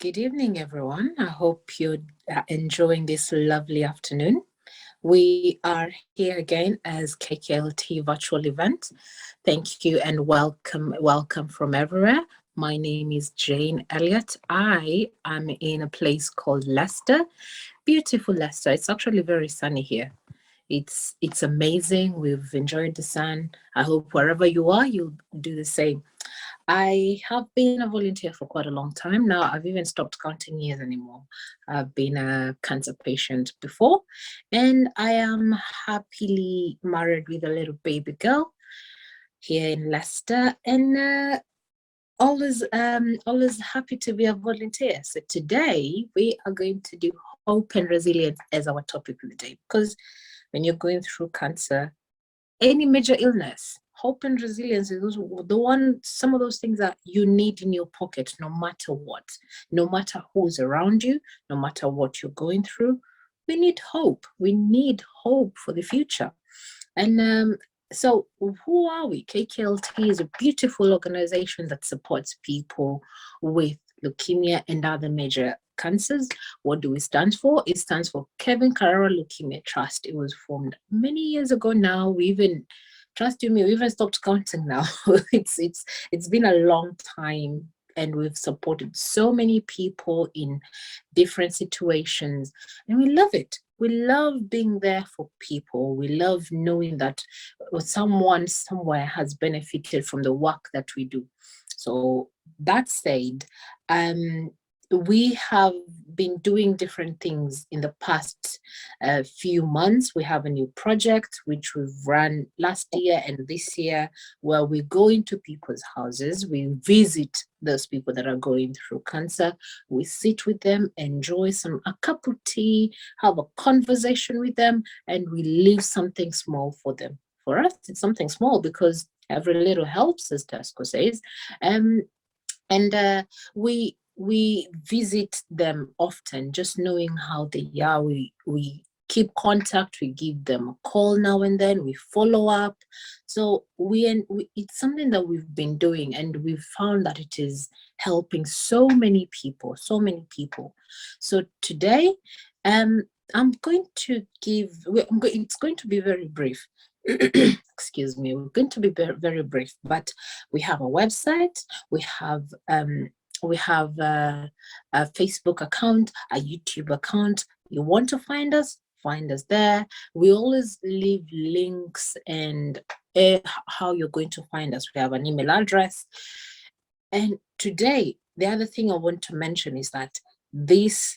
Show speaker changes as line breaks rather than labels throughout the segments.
Good evening, everyone. I hope you're enjoying this lovely afternoon. We are here again as KKLT virtual event. Thank you and welcome from everywhere. My name is Jane Elliott. I am in a place called Leicester, beautiful Leicester. It's actually very sunny here. It's amazing. We've enjoyed the sun. I hope wherever you are, you'll do the same. I have been a volunteer for quite a long time now. I've even stopped counting years anymore. I've been a cancer patient before, and I am happily married with a little baby girl here in Leicester, and always happy to be a volunteer. So today we are going to do hope and resilience as our topic of the day, because when you're going through cancer, any major illness, hope and resilience is some of those things that you need in your pocket, no matter what, no matter who's around you, no matter what you're going through. We need hope. We need hope for the future. And so who are we? KKLT is a beautiful organization that supports people with leukemia and other major cancers. What do we stand for? It stands for Kevin Carrara Leukemia Trust. It was formed many years ago now. Trust you me, we even stopped counting now. It's been a long time, and we've supported so many people in different situations, and we love it. We love being there for people. We love knowing that someone somewhere has benefited from the work that we do. So that said, we have been doing different things in the past few months. We have a new project which we've run last year and this year, where we go into people's houses, we visit those people that are going through cancer, we sit with them, enjoy a cup of tea, have a conversation with them, and we leave something small for them. For us, it's something small because every little helps, as Tasco says. And we visit them often, just knowing how they are. We keep contact, we give them a call now and then, we follow up. So it's something that we've been doing, and we've found that it is helping so many people. So today, I'm going to it's going to be very brief. Excuse me, we're going to be very, very brief, but we have a website, we have a Facebook account, a YouTube account. You want to find us there. We always leave links and how you're going to find us. We have an email address. And today, the other thing I want to mention is that this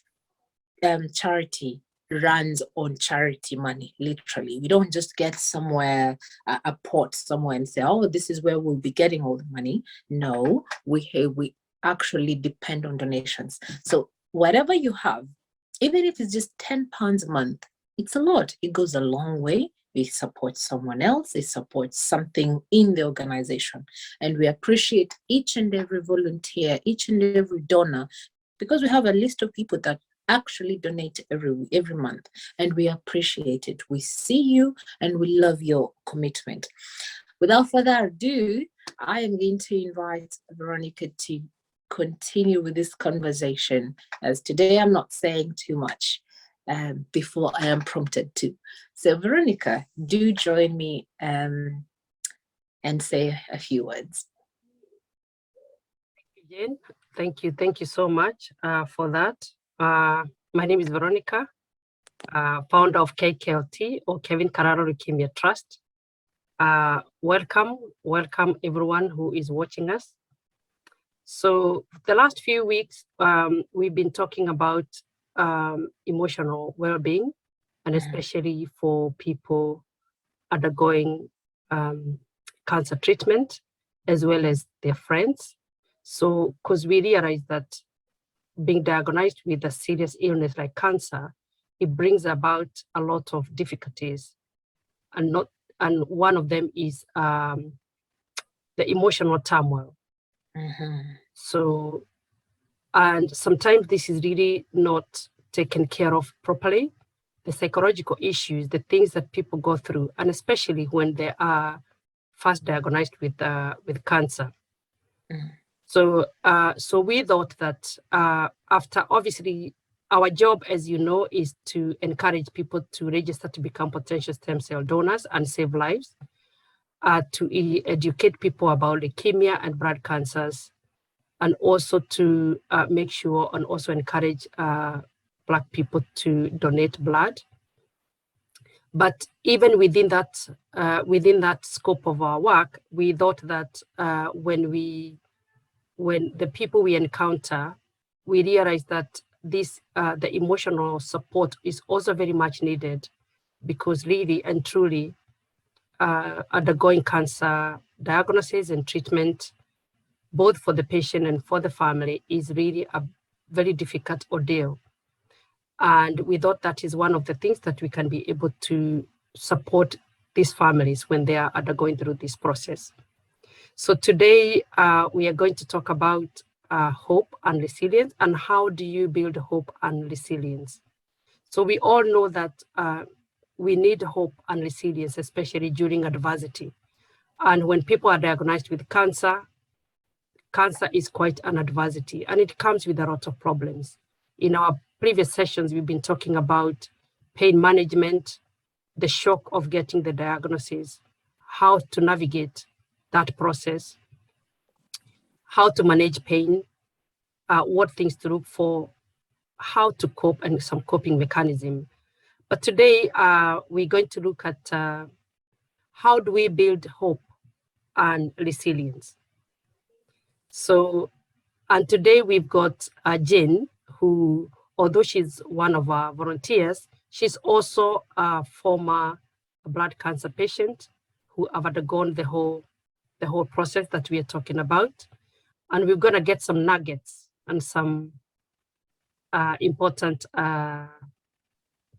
charity runs on charity money. Literally, we don't just get somewhere a pot somewhere and say, oh, this is where we'll be getting all the money. No, we actually depend on donations. So whatever you have, even if it's just £10 a month, it's a lot. It goes a long way. It supports someone else. It supports something in the organization. And we appreciate each and every volunteer, each and every donor, because we have a list of people that actually donate every month, and we appreciate it. We see you and we love your commitment. Without further ado, I am going to invite Veronica to continue with this conversation, as today I'm not saying too much before I am prompted to. So Veronica, do join me and say a few words.
Thank you, Jane. Thank you so much for that. My name is Veronica, founder of KKLT, or Kevin Carrara Leukemia Trust. Welcome everyone who is watching us. So the last few weeks, we've been talking about emotional well-being, and especially for people undergoing cancer treatment, as well as their friends. So, because we realize that being diagnosed with a serious illness like cancer, it brings about a lot of difficulties, and one of them is the emotional turmoil. So, and sometimes this is really not taken care of properly. The psychological issues, the things that people go through, and especially when they are first diagnosed with cancer. So, so we thought that after, obviously, our job, as you know, is to encourage people to register to become potential stem cell donors and save lives, to educate people about leukemia and blood cancers, and also to make sure and also encourage Black people to donate blood. But even within that scope of our work, we thought that when the people we encounter, we realize that this the emotional support is also very much needed, because really and truly undergoing cancer diagnosis and treatment, both for the patient and for the family, is really a very difficult ordeal. And we thought that is one of the things that we can be able to support these families when they are undergoing through this process. So today we are going to talk about hope and resilience, and how do you build hope and resilience. So we all know that we need hope and resilience, especially during adversity. And when people are diagnosed with cancer, cancer is quite an adversity, and it comes with a lot of problems. In our previous sessions, we've been talking about pain management, the shock of getting the diagnosis, how to navigate that process, how to manage pain, what things to look for, how to cope, and some coping mechanism. But today, we're going to look at how do we build hope and resilience. So, and today we've got Jane, who, although she's one of our volunteers, she's also a former blood cancer patient who have undergone the whole process that we are talking about. And we're going to get some nuggets and some important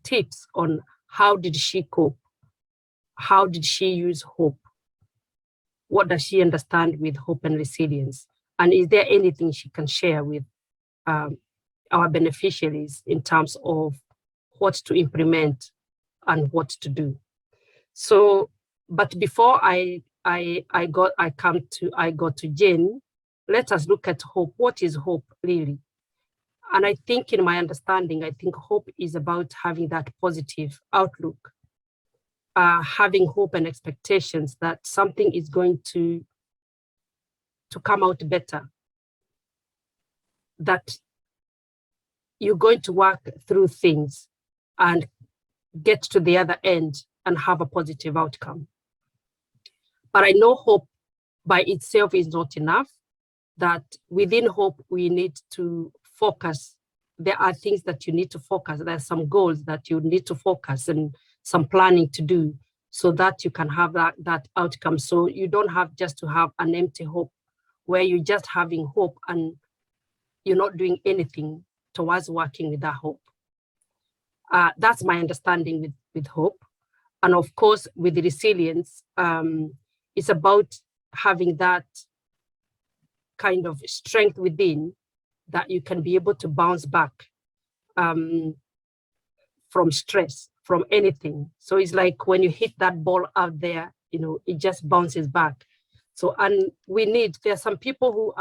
tips on how did she cope, how did she use hope, what does she understand with hope and resilience, and is there anything she can share with our beneficiaries in terms of what to implement and what to do. So, but before I go to Jane, let us look at hope. What is hope really? And I think, in my understanding, I think hope is about having that positive outlook, having hope and expectations that something is going to come out better, that you're going to work through things and get to the other end and have a positive outcome. But I know hope by itself is not enough, that within hope, we need to focus. There are things that you need to focus. There are some goals that you need to focus and some planning to do so that you can have that outcome. So you don't have just to have an empty hope where you're just having hope and you're not doing anything towards working with that hope. That's my understanding with hope. And of course, with the resilience, it's about having that kind of strength within that you can be able to bounce back from stress, from anything. So it's like when you hit that ball out there, it just bounces back. So, and there are some people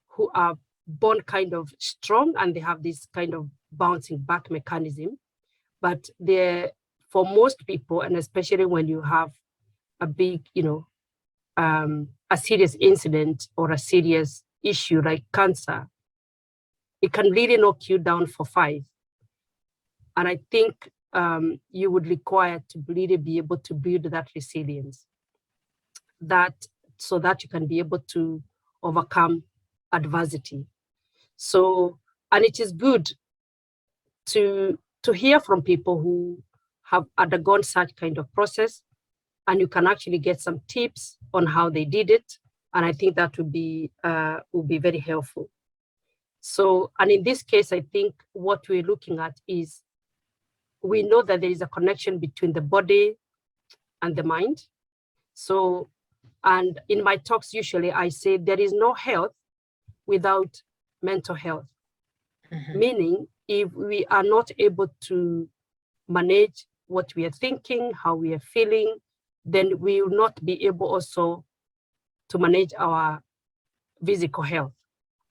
who are born kind of strong and they have this kind of bouncing back mechanism. But for most people, and especially when you have a big, a serious incident or a serious issue like cancer, it can really knock you down for 5. And I think you would require to really be able to build that resilience, so that you can be able to overcome adversity. So, and it is good to hear from people who have undergone such kind of process, and you can actually get some tips on how they did it. And I think that would be very helpful. So, and in this case, I think what we're looking at is, we know that there is a connection between the body and the mind. So, and in my talks, usually I say there is no health without mental health. Mm-hmm. Meaning, if we are not able to manage what we are thinking, how we are feeling, then we will not be able also to manage our physical health,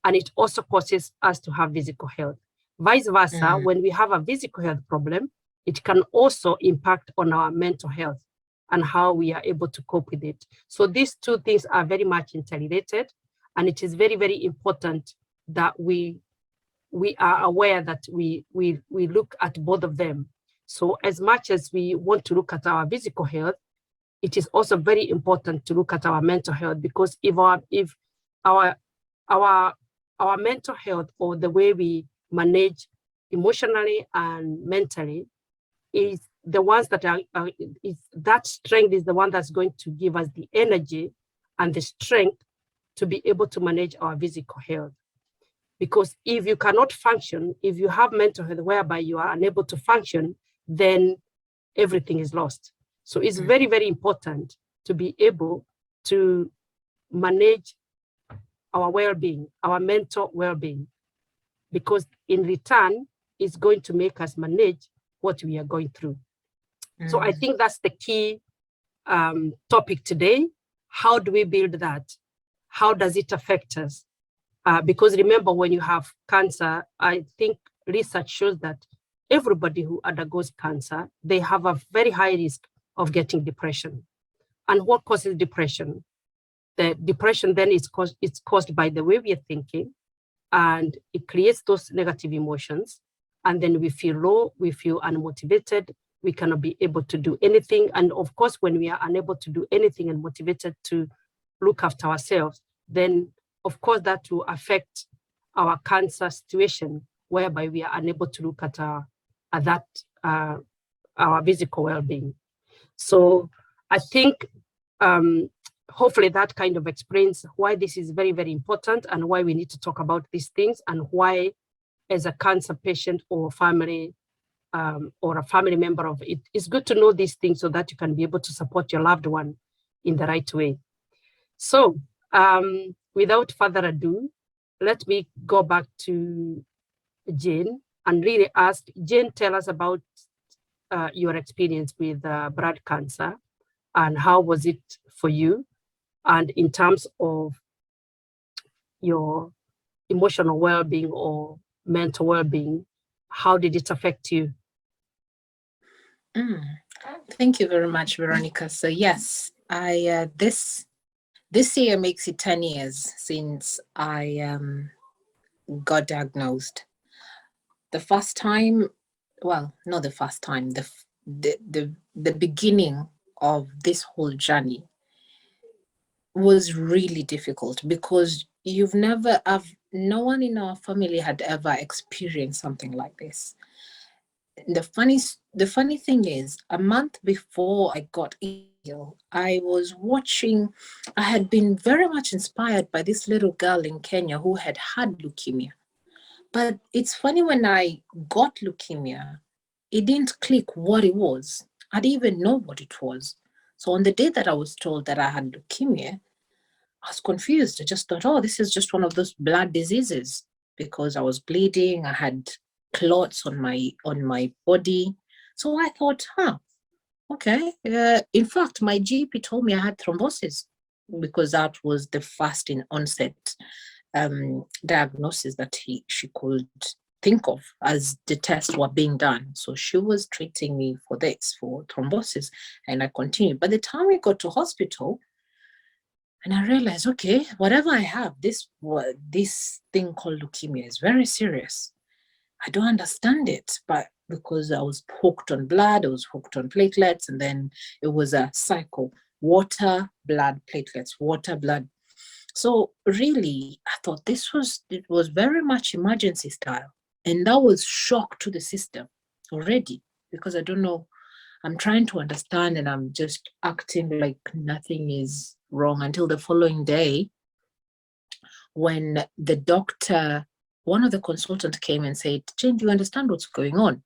and it also causes us to have physical health. Vice versa, when we have a physical health problem, it can also impact on our mental health and how we are able to cope with it. So these two things are very much interrelated, and it is very, very important that we are aware that we look at both of them. So as much as we want to look at our physical health, it is also very important to look at our mental health, because if our mental health, or the way we manage emotionally and mentally, is the ones that that strength is the one that's going to give us the energy and the strength to be able to manage our physical health. Because if you cannot function, if you have mental health whereby you are unable to function, then everything is lost. So it's very, very important to be able to manage our well-being, our mental well-being, because in return, it's going to make us manage what we are going through. So I think that's the key topic today. How do we build that? How does it affect us? Because remember, when you have cancer, I think research shows that everybody who undergoes cancer, they have a very high risk of getting depression. And what causes depression? The depression then is caused by the way we are thinking, and it creates those negative emotions. And then we feel low, we feel unmotivated, we cannot be able to do anything. And of course, when we are unable to do anything and motivated to look after ourselves, then of course that will affect our cancer situation, whereby we are unable to look at our physical well-being. So I think hopefully that kind of explains why this is very, very important, and why we need to talk about these things, and why, as a cancer patient or family or a family member of it, it's good to know these things so that you can be able to support your loved one in the right way. So without further ado, let me go back to Jane and really ask, Jane, tell us about your experience with blood cancer, and how was it for you? And in terms of your emotional well-being or mental well-being, how did it affect you?
Thank you very much, Veronica. So yes, I this year makes it 10 years since I got diagnosed. The first time, well, not the first time, the beginning of this whole journey was really difficult, because no one in our family had ever experienced something like this. The funny thing is, a month before I got ill, I had been very much inspired by this little girl in Kenya who had leukemia. But it's funny, when I got leukemia, it didn't click what it was. I didn't even know what it was. So on the day that I was told that I had leukemia, I was confused. I just thought, oh, this is just one of those blood diseases, because I was bleeding. I had clots on my body. So I thought, okay. In fact, my GP told me I had thrombosis, because that was the first in onset diagnosis that she could think of as the tests were being done. So she was treating me for thrombosis, and I continued. By the time we got to hospital, and I realized, okay, whatever I have, this thing called leukemia is very serious. I don't understand it, but because I was hooked on blood, I was hooked on platelets, and then it was a cycle: water, blood, platelets, water, blood. So really, I thought it was very much emergency style. And that was shock to the system already, because I don't know, I'm trying to understand, and I'm just acting like nothing is wrong, until the following day, when one of the consultants came and said, Jane, do you understand what's going on?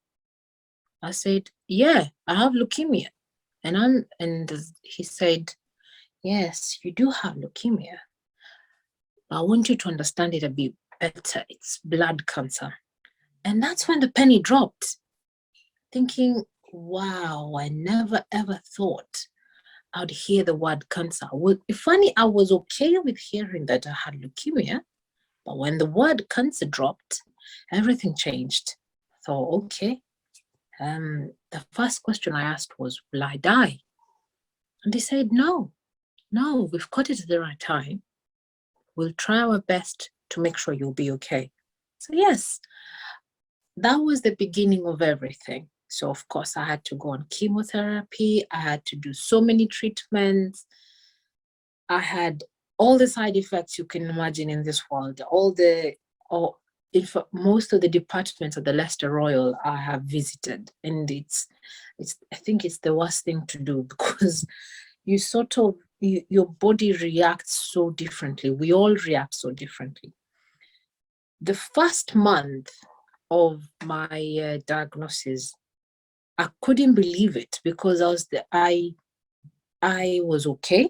I said, yeah, I have leukemia. And he said, yes, you do have leukemia. I want you to understand it a bit better. It's blood cancer. And that's when the penny dropped, thinking, wow, I never ever thought I would hear the word cancer. Well, funny, I was okay with hearing that I had leukemia, but when the word cancer dropped, everything changed. I thought, okay. The first question I asked was, will I die? And they said, no, we've caught it at the right time. We'll try our best to make sure you'll be okay. So yes, that was the beginning of everything. So of course I had to go on chemotherapy. I had to do so many treatments. I had all the side effects you can imagine in this world. Most of the departments of the Leicester Royal I have visited, and I think it's the worst thing to do because your body reacts so differently. We all react so differently. The first month of my diagnosis, I couldn't believe it because I was okay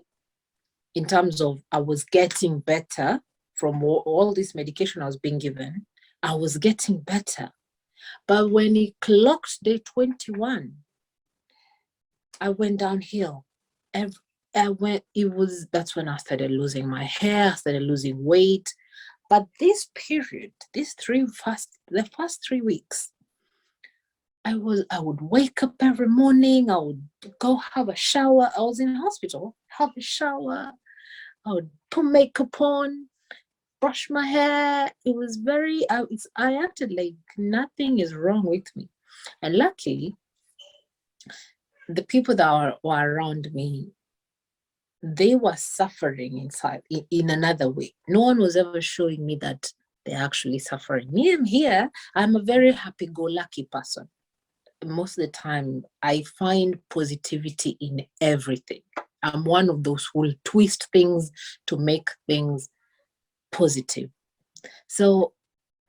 in terms of I was getting better from all this medication I was being given. I was getting better. But when it clocked day 21, I went downhill. That's when I started losing my hair, I started losing weight. But this period, the first 3 weeks, I would wake up every morning, I would go have a shower. I was in hospital, have a shower, I would put makeup on, brush my hair. It was I acted like nothing is wrong with me. And luckily, the people that were around me, they were suffering inside in another way. No one was ever showing me that they're actually suffering. Me, I'm here. I'm a very happy-go-lucky person. Most of the time, I find positivity in everything. I'm one of those who will twist things to make things positive. So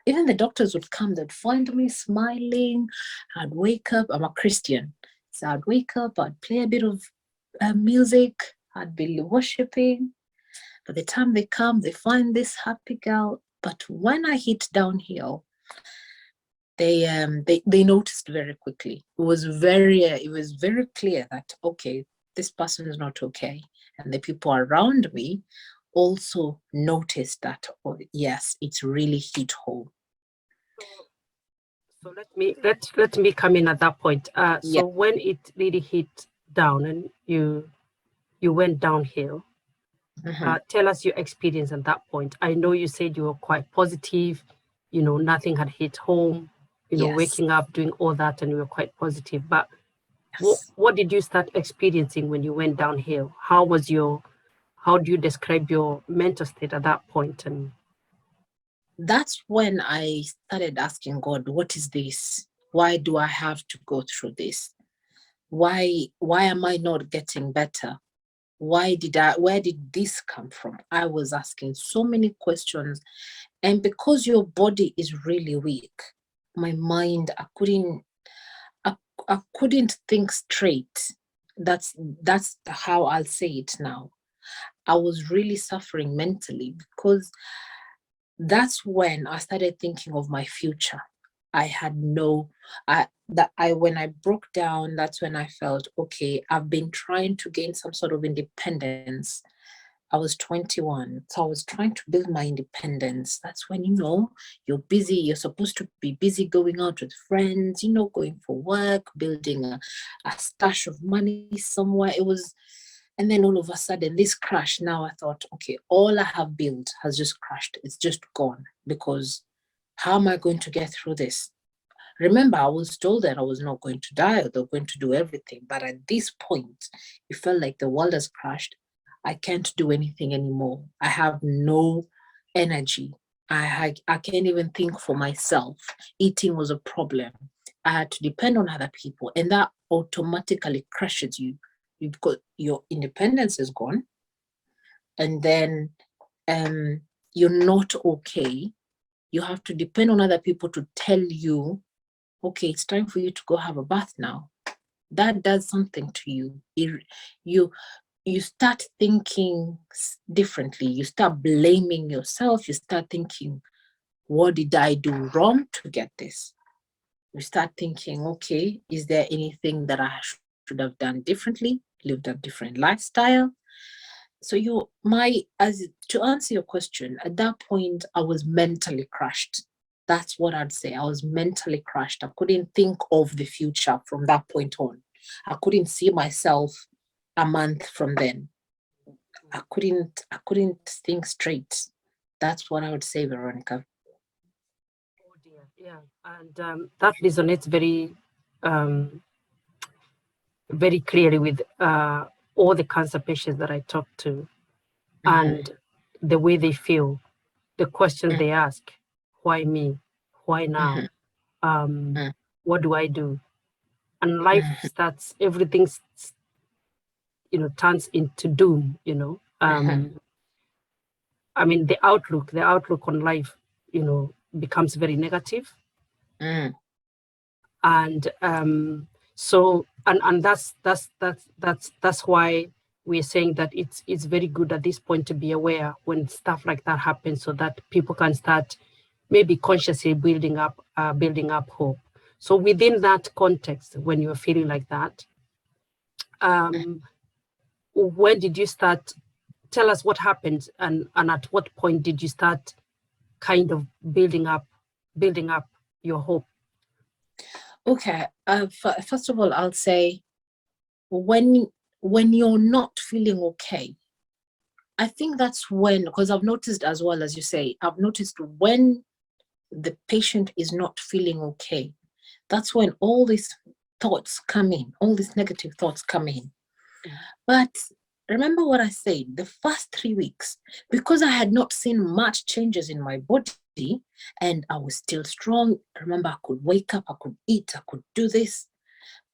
even the doctors would come, they'd find me smiling. I'd wake up, I'm a Christian. So I'd wake up, I'd play a bit of music, I'd be worshiping. By the time they come, they find this happy girl. But when I hit downhill, they noticed very quickly. It was very clear that, okay, this person is not okay. And the people around me also noticed that, oh, yes, it's really hit home.
So let me come in at that point.
Yeah.
So when it really hit down and you went downhill, tell us your experience at that point. I know you said you were quite positive, nothing had hit home,
Yes.
waking up, doing all that, and you were quite positive. But
Yes.
what did you start experiencing when you went downhill? How do you describe your mental state at that point? And
that's when I started asking God, what is this? Why do I have to go through this? Why am I not getting better? Where did this come from? I was asking so many questions. And because your body is really weak, my mind, I couldn't think straight. That's how I'll say it now. I was really suffering mentally because that's when I started thinking of my future. When I broke down, that's when I felt, okay, I've been trying to gain some sort of independence. I was 21, so I was trying to build my independence. That's when, you're busy, you're supposed to be busy going out with friends, going for work, building a stash of money somewhere. And then all of a sudden, this crash. Now I thought, okay, all I have built has just crashed. It's just gone because how am I going to get through this? Remember, I was told that I was not going to die or they're going to do everything. But at this point, it felt like the world has crashed. I can't do anything anymore. I have no energy. I can't even think for myself. Eating was a problem. I had to depend on other people, and that automatically crushes you. You've got your independence is gone, and then you're not okay. You have to depend on other people to tell you, okay, it's time for you to go have a bath now. That does something to you. You start thinking differently. You start blaming yourself. You start thinking, what did I do wrong to get this? You start thinking, okay, is there anything that I should have done differently? lived a different lifestyle. So to answer your question, at that point, I was mentally crushed. That's what I'd say. I was mentally crushed. I couldn't think of the future from that point on. I couldn't see myself a month from then. I couldn't think straight. That's what I would say, Veronica.
Oh dear, yeah, and that resonates um, very clearly with all the cancer patients that I talk to, and the way they feel, the questions they ask: why me? Why now? Um, what do I do? And life starts. Everything, turns into doom. I mean, the outlook on life, becomes very negative. And so and that's why we're saying that it's very good at this point to be aware when stuff like that happens, so that people can start maybe consciously building up hope. So within that context, when you're feeling like that, when did you start? Tell us what happened, and at what point did you start kind of building up your hope?
Okay. First of all, I'll say when you're not feeling okay, I think that's when, because I've noticed as well, as you say, I've noticed when the patient is not feeling okay, that's when all these thoughts come in, all these negative thoughts come in. But remember what I said, the first 3 weeks, because I had not seen much changes in my body and I was still strong. Remember, I could wake up, I could eat, I could do this.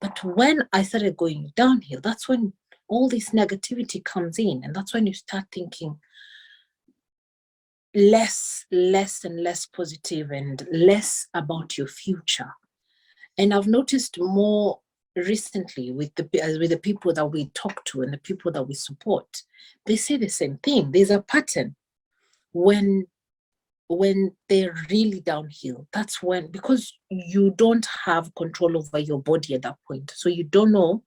But when I started going downhill, that's when all this negativity comes in. And that's when you start thinking less and less positive and less about your future. And I've noticed more recently with the people that we talk to and the people that we support, they say the same thing. There's a pattern when they're really downhill. That's when, because you don't have control over your body at that point, so you don't know.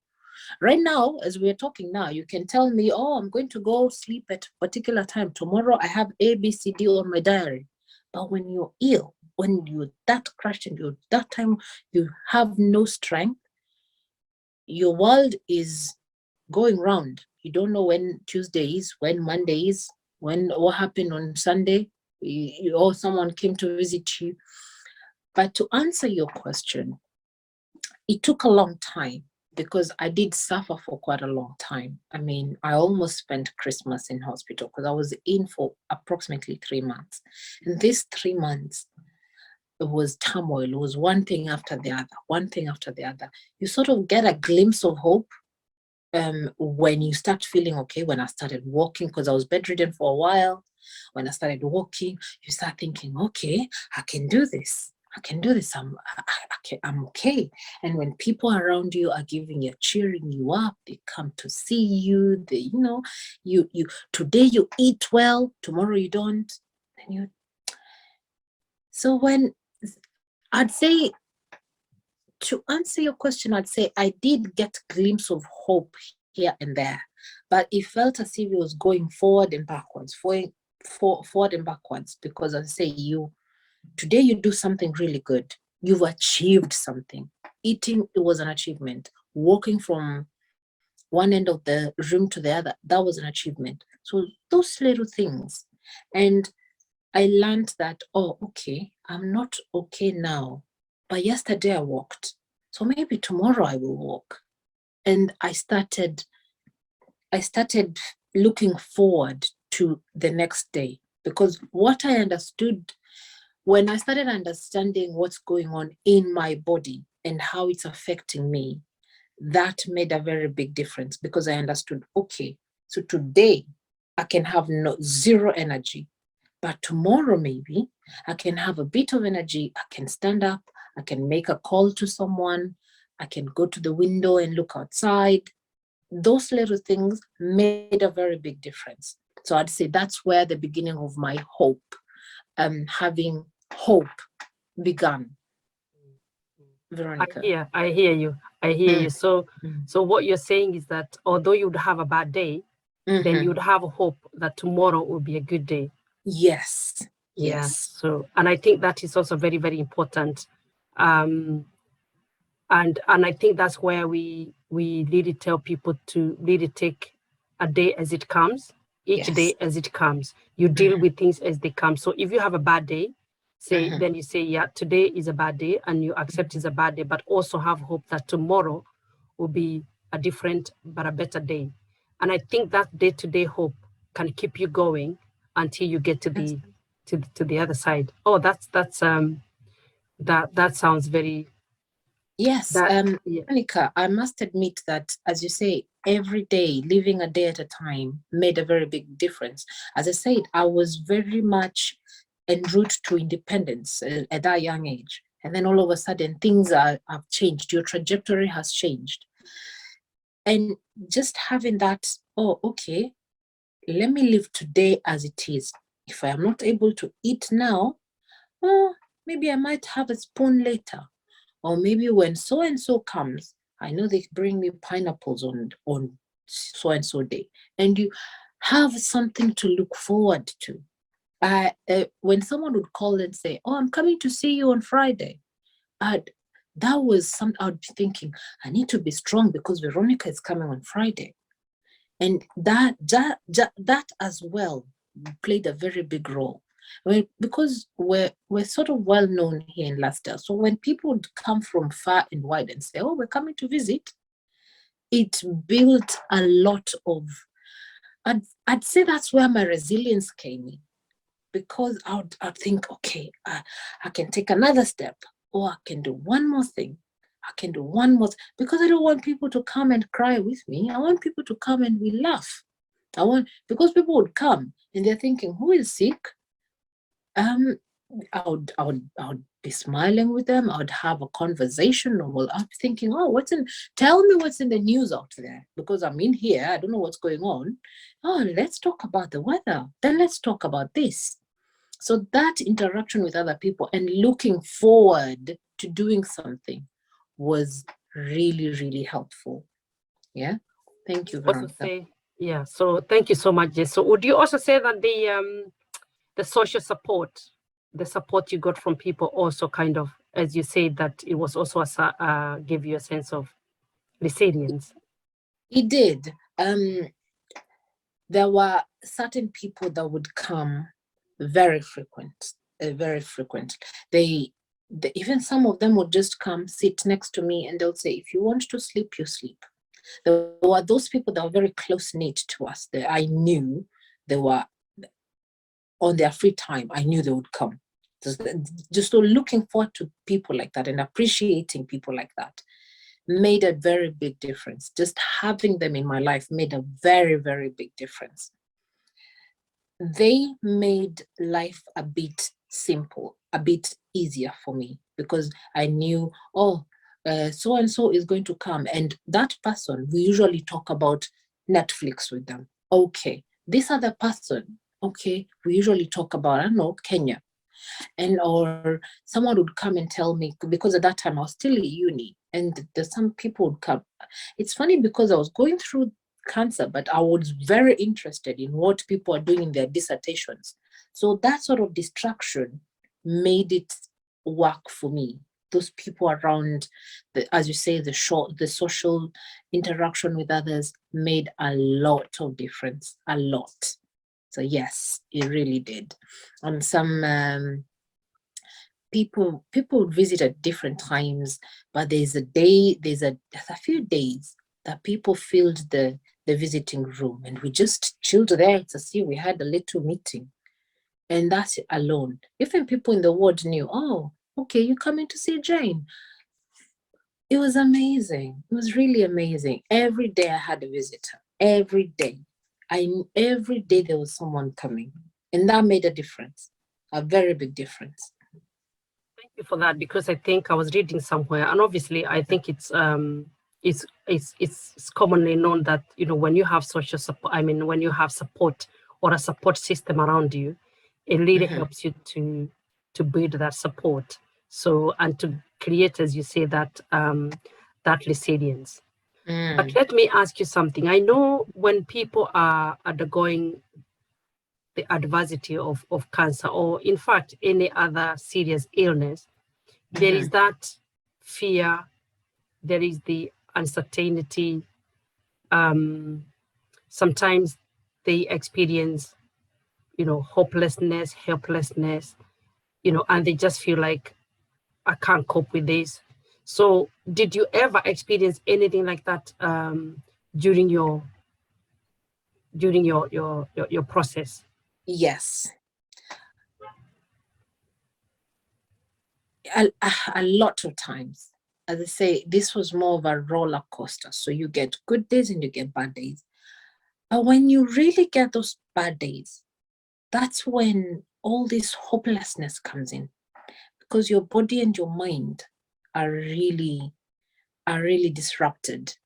Right now, as we're talking now, you can tell me, oh, I'm going to go sleep at a particular time. Tomorrow I have ABCD on my diary. But when you're ill, when you're that crushed and you're that time, you have no strength, your world is going round. You don't know when Tuesday is, when Monday is, what happened on Sunday, or someone came to visit you. But to answer your question, it took a long time because I did suffer for quite a long time. I mean, I almost spent Christmas in hospital because I was in for approximately 3 months. And these 3 months, it was turmoil. It was one thing after the other, one thing after the other. You sort of get a glimpse of hope when you start feeling okay. When I started walking, because I was bedridden for a while, when I started walking, you start thinking, okay, I can do this. I can do this. I'm okay. And when people around you are giving you, cheering you up, they come to see you. They, you today you eat well, tomorrow you don't. Then you. So when I'd say, to answer your question, I'd say I did get a glimpse of hope here and there, but it felt as if it was going forward and backwards, forward and backwards, because I say today you do something really good. You've achieved something. Eating, it was an achievement. Walking from one end of the room to the other, that was an achievement. So those little things. And I learned that, oh, okay, I'm not okay now, but yesterday I walked. So maybe tomorrow I will walk. And I started looking forward to the next day, because what I understood when I started understanding what's going on in my body and how it's affecting me, that made a very big difference, because I understood, okay, so today I can have zero energy, but tomorrow maybe I can have a bit of energy. I can stand up, I can make a call to someone, I can go to the window and look outside. Those little things made a very big difference. So I'd say that's where the beginning of my hope, having hope, began. Veronica?
I hear you. I hear you. So, so what you're saying is that although you'd have a bad day, then you'd have hope that tomorrow will be a good day.
Yes.
Yeah.
Yes.
So, and I think that is also very, very important. And I think that's where we really tell people to really take a day as it comes, each
Yes.
day as it comes. You deal with things as they come. So if you have a bad day, then you say, yeah, today is a bad day, and you accept it's a bad day, but also have hope that tomorrow will be a different but a better day. And I think that day-to-day hope can keep you going until you get to the to the other side. Oh, that sounds very
Yes,
yeah.
Monica, I must admit that, as you say, every day, living a day at a time made a very big difference. As I said, I was very much en route to independence at that young age. And then all of a sudden, things have changed. Your trajectory has changed. And just having that, oh, okay, let me live today as it is. If I am not able to eat now, oh, maybe I might have a spoon later. Or maybe when so and so comes, I know they bring me pineapples on so and so day, and you have something to look forward to. When someone would call and say, "Oh, I'm coming to see you on Friday," that was something I'd be thinking. I need to be strong because Veronica is coming on Friday, and that as well played a very big role. Because we're sort of well known here in Leicester. So when people would come from far and wide and say, "Oh, we're coming to visit," it built a lot of. I'd say that's where my resilience came in, because I'd think, okay, I can take another step, or I can do one more thing. I can do one more, because I don't want people to come and cry with me. I want people to come and we laugh. Because people would come and they're thinking, who is sick? I would be smiling with them. I would have a conversation. Or I'd be thinking, oh, tell me what's in the news out there, because I'm in here. I don't know what's going on. Oh, let's talk about the weather. Then let's talk about this. So that interaction with other people and looking forward to doing something was really, really helpful. Yeah. Thank you, Veronica.
Yeah. So thank you so much, Jess. So would you also say that the social support, the support you got from people also kind of, as you said, that it was also gave you a sense of resilience?
It did. There were certain people that would come very frequent, very frequent. Even some of them would just come sit next to me and they'll say, if you want to sleep, you sleep. There were those people that were very close knit to us that I knew they were on their free time. I knew they would come. Just so looking forward to people like that and appreciating people like that made a very big difference. Just having them in my life made a very, very big difference. They made life a bit simple, a bit easier for me, because I knew, oh, so and so is going to come, and that person, we usually talk about Netflix with them. Okay, this other person, okay, we usually talk about, I don't know, Kenya. And or someone would come and tell me, because at that time I was still at uni, and there's some people would come. It's funny because I was going through cancer, but I was very interested in what people are doing in their dissertations. So that sort of distraction made it work for me. Those people around, as you say, the social interaction with others made a lot of difference, a lot. So yes, it really did. On some people would visit at different times, but there's a few days that people filled the visiting room, and we just chilled there to see. We had a little meeting, and that's alone. Even people in the ward knew, oh, okay, you're coming to see Jane. It was amazing. It was really amazing. Every day I had a visitor. Every day. Every day there was someone coming. And that made a difference. A very big difference.
Thank you for that, because I think I was reading somewhere, and obviously I think it's commonly known that, you know, when you have social support, I mean, when you have support or a support system around you, it really helps you to build that support. So, and to create, as you say, that that resilience. But
Mm.
let me ask you something. I know when people are undergoing the adversity of cancer, or in fact, any other serious illness, there is that fear, there is the uncertainty. Sometimes they experience, hopelessness, helplessness, and they just feel like, I can't cope with this. So did you ever experience anything like that during your process?
Yes, a lot of times. As I say, this was more of a roller coaster. So you get good days and you get bad days. But when you really get those bad days, that's when all this hopelessness comes in, because your body and your mind are really disrupted.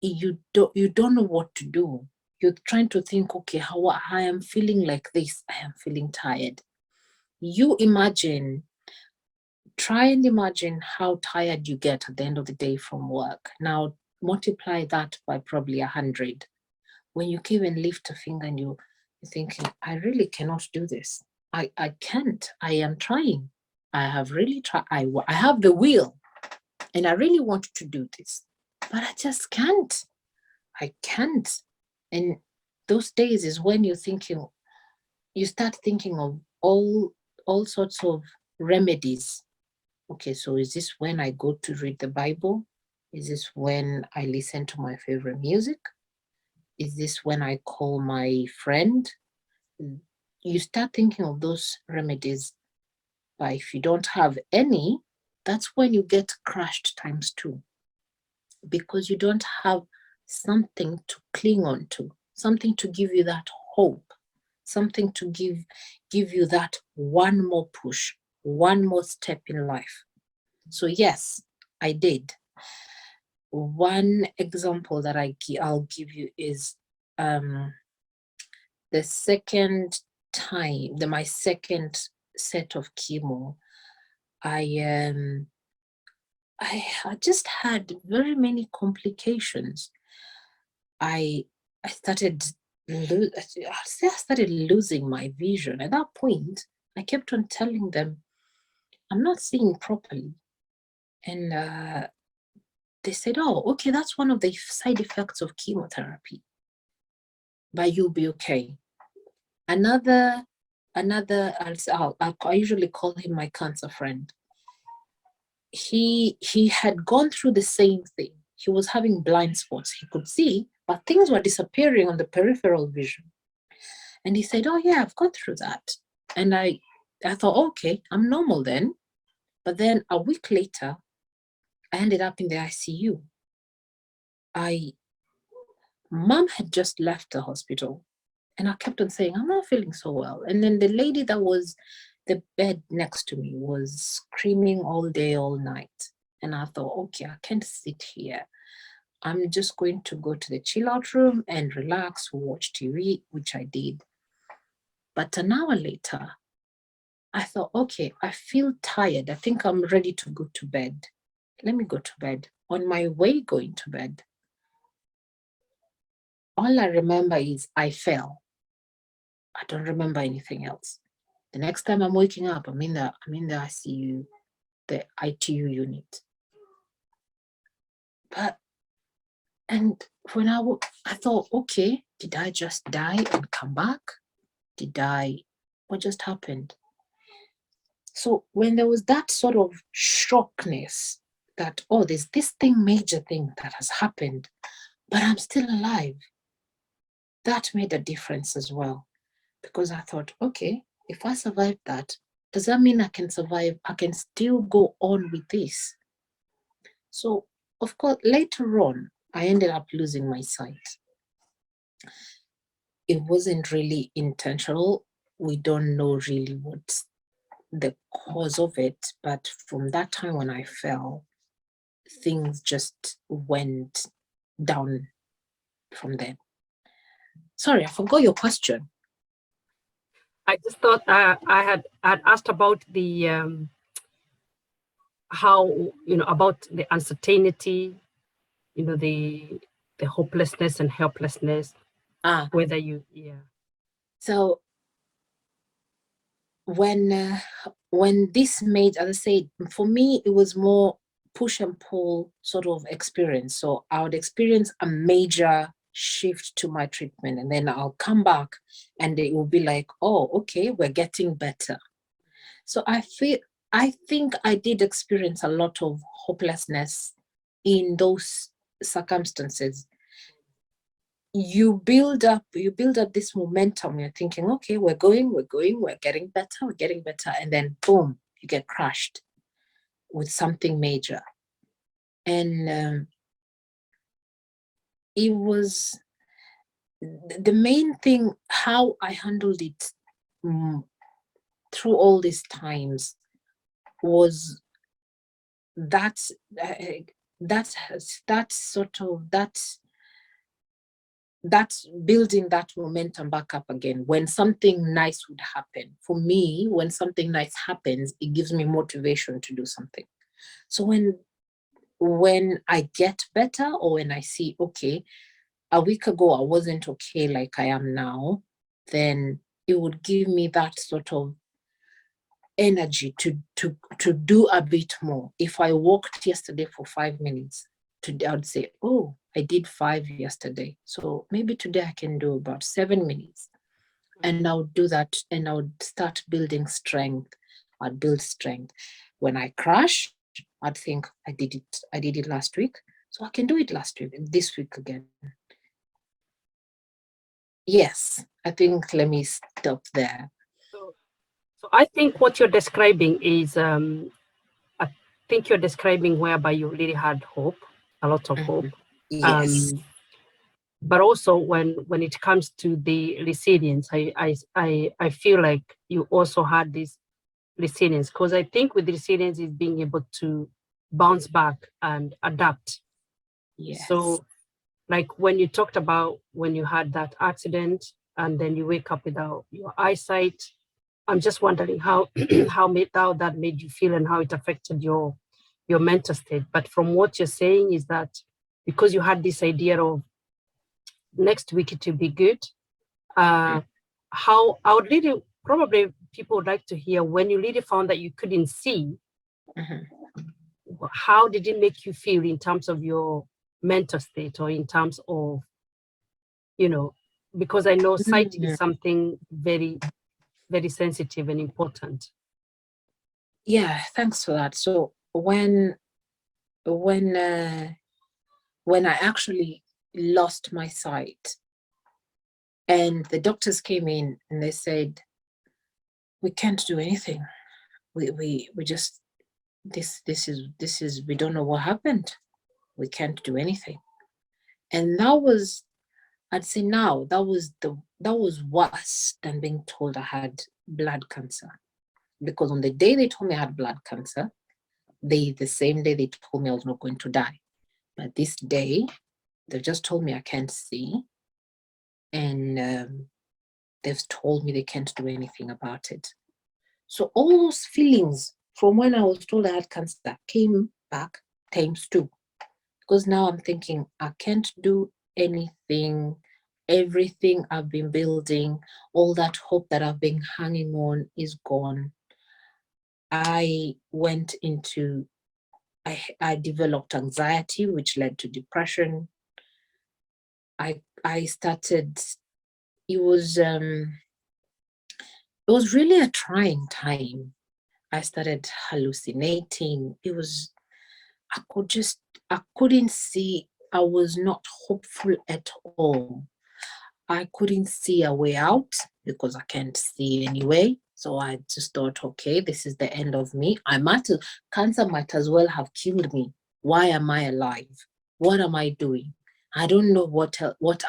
You don't know what to do. You're trying to think, okay, how I am feeling like this. I am feeling tired. Try and imagine how tired you get at the end of the day from work. Now multiply that by probably 100. When you can even lift a finger and you're thinking, I really cannot do this. I can't. I am trying. I have really tried. I have the will and I really want to do this, but I just can't. I can't. And those days is when you start thinking of all sorts of remedies. Okay, so is this when I go to read the Bible? Is this when I listen to my favorite music? Is this when I call my friend? You start thinking of those remedies, but if you don't have any, that's when you get crushed times two, because you don't have something to cling on to, something to give you that hope, something to give you that one more push, one more step in life. So yes, I did. One example that I'll give you is the second time, my second set of chemo. I just had very many complications. I started losing my vision. At that point, I kept on telling them, I'm not seeing properly. And they said, oh, okay, that's one of the side effects of chemotherapy, but you'll be okay. Another, I usually call him my cancer friend. He had gone through the same thing. He was having blind spots. He could see, but things were disappearing on the peripheral vision. And he said, oh yeah, I've gone through that. And I thought, okay, I'm normal then. But then a week later, I ended up in the ICU. Mom had just left the hospital, and I kept on saying, I'm not feeling so well. And then the lady that was the bed next to me was screaming all day, all night. And I thought, okay, I can't sit here. I'm just going to go to the chill out room and relax, watch TV, which I did. But an hour later, I thought, okay, I feel tired. I think I'm ready to go to bed. Let me go to bed. On my way going to bed, all I remember is I fell. I don't remember anything else. The next time I'm waking up, I'm in the ICU, the ITU unit. And when I thought, okay, did I just die and come back? What just happened? So when there was that sort of shockness that, oh, there's this major thing that has happened, but I'm still alive, that made a difference as well. Because I thought, okay, if I survived that, does that mean I can survive? I can still go on with this. So, of course, later on, I ended up losing my sight. It wasn't really intentional. We don't know really what's the cause of it, but from that time when I fell, things just went down from there. Sorry, I forgot your question.
I just thought I had asked about the how, about the uncertainty, the hopelessness and helplessness, whether yeah.
So when this made, as I said, for me, it was more push and pull sort of experience. So I would experience a major shift to my treatment, and then I'll come back and it will be like, oh, okay, we're getting better. So I think I did experience a lot of hopelessness in those circumstances. You build up this momentum. You're thinking, okay, we're getting better, and then boom, you get crushed with something major. And it was the main thing, how I handled it through all these times, was that that's building that momentum back up again. When something nice would happen for me, when something nice happens, it gives me motivation to do something. So when I get better, or when I see, okay, a week ago I wasn't okay like I am now, then it would give me that sort of energy to do a bit more. If I walked yesterday for 5 minutes, today I would say, oh, I did 5 yesterday, so maybe today I can do about 7 minutes. And I would do that, and I would start building strength. I'd build strength. When I crash, I'd think, I did it last week, so I can do it this week again. Yes, I think, let me stop there.
So I think what you're describing is, I think you're describing whereby you really had hope, a lot of hope.
Yes.
But also when it comes to the resilience, I feel like you also had this resilience, because I think with resilience is being able to bounce back and adapt.
Yes.
So like when you talked about when you had that accident and then you wake up without your eyesight, I'm just wondering how that made you feel and how it affected your mental state. But from what you're saying is that because you had this idea of next week it will be good, how I would really, probably people would like to hear, when you really found that you couldn't see, how did it make you feel in terms of your mental state, or in terms of, because I know sight is something very, very sensitive and important.
Yeah, thanks for that. So when I actually lost my sight, and the doctors came in and they said, we can't do anything. We just, this is, we don't know what happened. We can't do anything. And that was, I'd say now, that was worse than being told I had blood cancer. Because on the day they told me I had blood cancer, the same day they told me I was not going to die. But this day, they've just told me I can't see, and they've told me they can't do anything about it. So all those feelings from when I was told I had cancer came back times 2. Because now I'm thinking, I can't do anything. Everything I've been building, all that hope that I've been hanging on, is gone. I developed anxiety, which led to depression. I started, it was really a trying time. I started hallucinating. I couldn't see. I was not hopeful at all. I couldn't see a way out because I can't see anyway. So I just thought, okay, this is the end of me. Cancer might as well have killed me. Why am I alive? What am I doing? I don't know what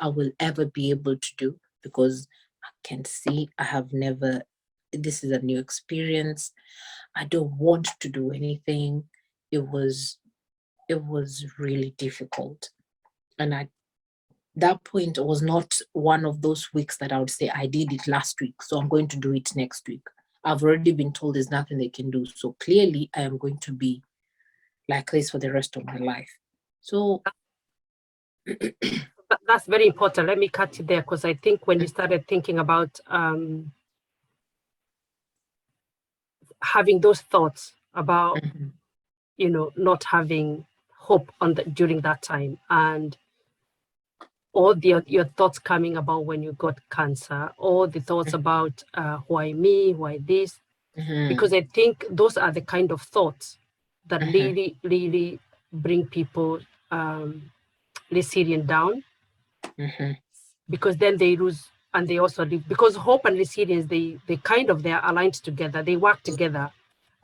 I will ever be able to do, because I can't see. This is a new experience. I don't want to do anything. It was really difficult. And that point was not one of those weeks that I would say, I did it last week, so I'm going to do it next week. I've already been told there's nothing they can do. So clearly I am going to be like this for the rest of my life. So
That's very important. Let me cut you there, because I think when you started thinking about having those thoughts about, not having hope during that time, and all your thoughts coming about when you got cancer, all the thoughts about why me, why this, because I think those are the kind of thoughts that really, really bring people resilient down, because then they lose, and they also live, because hope and resilience, they're aligned together, they work together.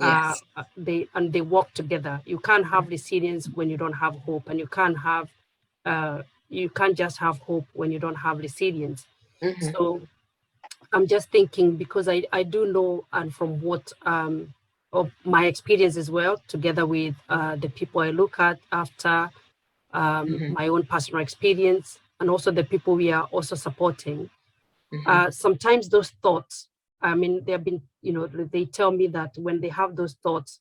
yes.
They work together. You can't have resilience when you don't have hope, and you can't just have hope when you don't have resilience. So I'm just thinking, because I do know, and from what of my experience as well, together with the people I look at after my own personal experience, and also the people we are also supporting. Sometimes those thoughts, I mean, they have been, they tell me that when they have those thoughts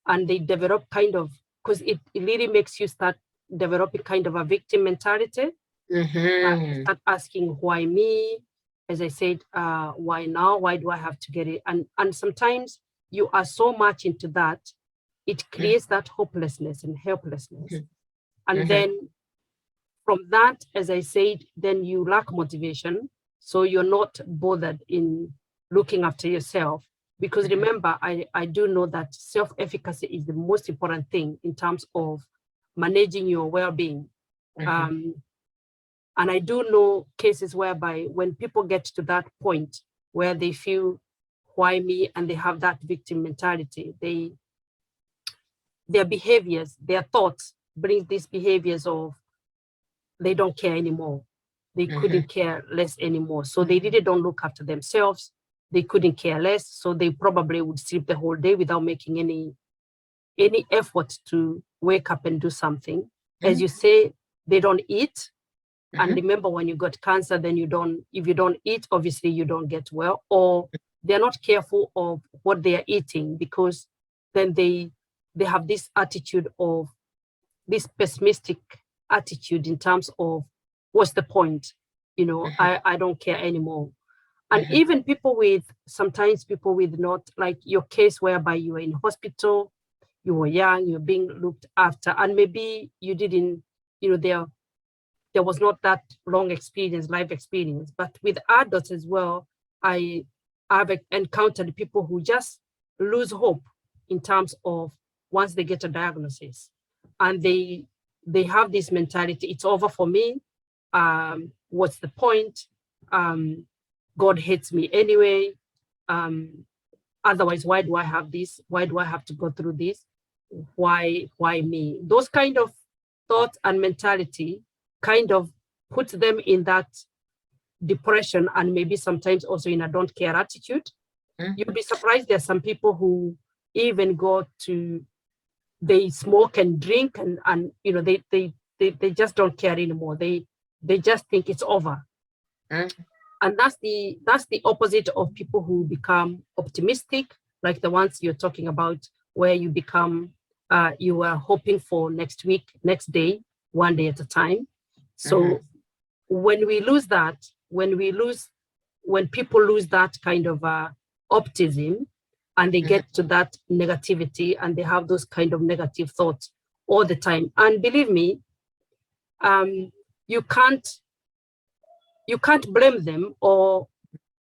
and they develop kind of, because it really makes you start developing kind of a victim mentality. You start asking, why me? As I said, why now? Why do I have to get it? And sometimes you are so much into that, it creates that hopelessness and helplessness. And then from that, as I said, then you lack motivation. So you're not bothered in looking after yourself. Because remember, I do know that self-efficacy is the most important thing in terms of managing your well-being. And I do know cases whereby when people get to that point where they feel, why me? And they have that victim mentality, their behaviors, their thoughts bring these behaviors of, they don't care anymore. They couldn't care less anymore. So they really don't look after themselves. They couldn't care less. So they probably would sleep the whole day without making any effort to wake up and do something. As you say, they don't eat. And remember, when you got cancer, then if you don't eat, obviously you don't get well, or they're not careful of what they are eating, because then they have this attitude of, this pessimistic attitude in terms of, what's the point? I don't care anymore. And even sometimes people with not, like your case, whereby you were in hospital, you were young, you're being looked after, and maybe you didn't, there was not that long life experience. But with adults as well, I've encountered people who just lose hope in terms of, once they get a diagnosis, and they have this mentality, it's over for me. What's the point? God hates me anyway. Otherwise, why do I have this? Why do I have to go through this? Why me? Those kind of thoughts and mentality kind of puts them in that depression, and maybe sometimes also in a don't care attitude. You'll be surprised, there's some people who even they smoke and drink, and they just don't care anymore. They just think it's over. And that's the opposite of people who become optimistic, like the ones you're talking about, where you become, you are hoping for next week, next day, one day at a time. So when we lose that, when people lose that kind of optimism, and they get to that negativity, and they have those kind of negative thoughts all the time. And believe me, you can't blame them,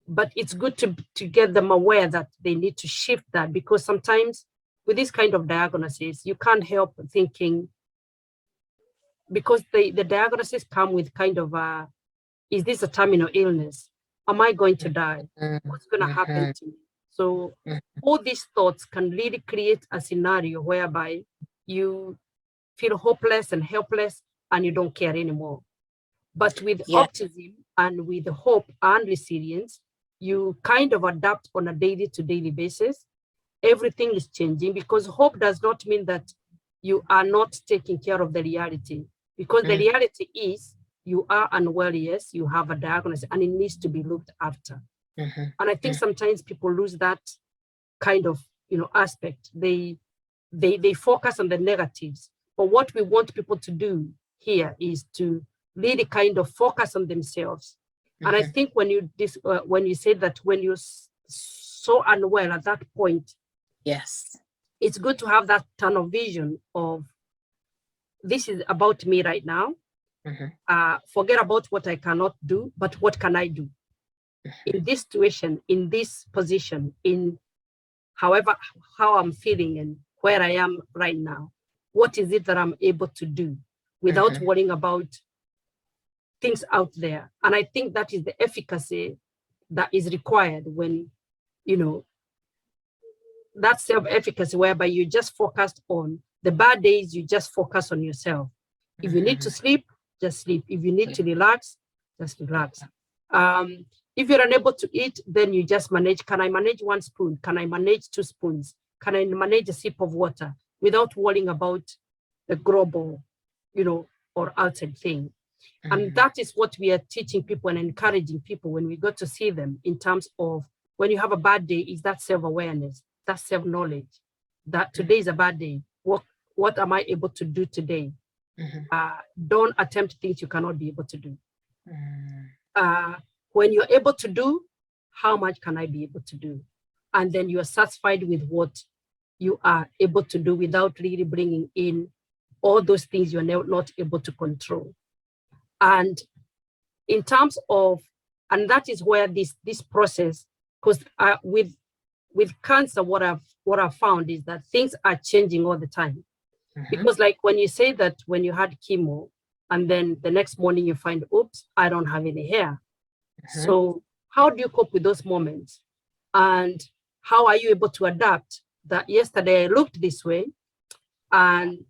but it's good to get them aware that they need to shift that, because sometimes with this kind of diagnosis, you can't help thinking, because the diagnosis come with kind of is this a terminal illness? Am I going to die? What's going to happen to me? So all these thoughts can really create a scenario whereby you feel hopeless and helpless, and you don't care anymore. But with optimism and with hope and resilience, you kind of adapt on a daily to daily basis. Everything is changing, because hope does not mean that you are not taking care of the reality, because the reality is you are unwell. Yes, you have a diagnosis, and it needs to be looked after. And I think sometimes people lose that kind of aspect. They they focus on the negatives. But what we want people to do here is to really kind of focus on themselves. And I think when you say that when you're so unwell at that point,
yes,
it's good to have that tunnel vision of, this is about me right now. Forget about what I cannot do, but what can I do in this situation, in this position, in however, how I'm feeling and where I am right now. What is it that I'm able to do without worrying about things out there? And I think that is the efficacy that is required when, that self-efficacy whereby you just focused on the bad days, you just focus on yourself. If you need to sleep, just sleep. If you need to relax, just relax. If you're unable to eat, then you just manage. Can I manage 1 spoon? Can I manage 2 spoons? Can I manage a sip of water without worrying about the global, or outside thing? And that is what we are teaching people and encouraging people when we go to see them, in terms of when you have a bad day, is that self-awareness, that self-knowledge, that today is a bad day. What am I able to do today? Don't attempt things you cannot be able to do. When you're able to do, how much can I be able to do? And then you are satisfied with what you are able to do without really bringing in all those things you're not able to control. And in terms of, and that is where this process, because with cancer, what I've found is that things are changing all the time. Because like when you say that when you had chemo and then the next morning you find, oops, I don't have any hair. So how do you cope with those moments? And how are you able to adapt that yesterday I looked this way and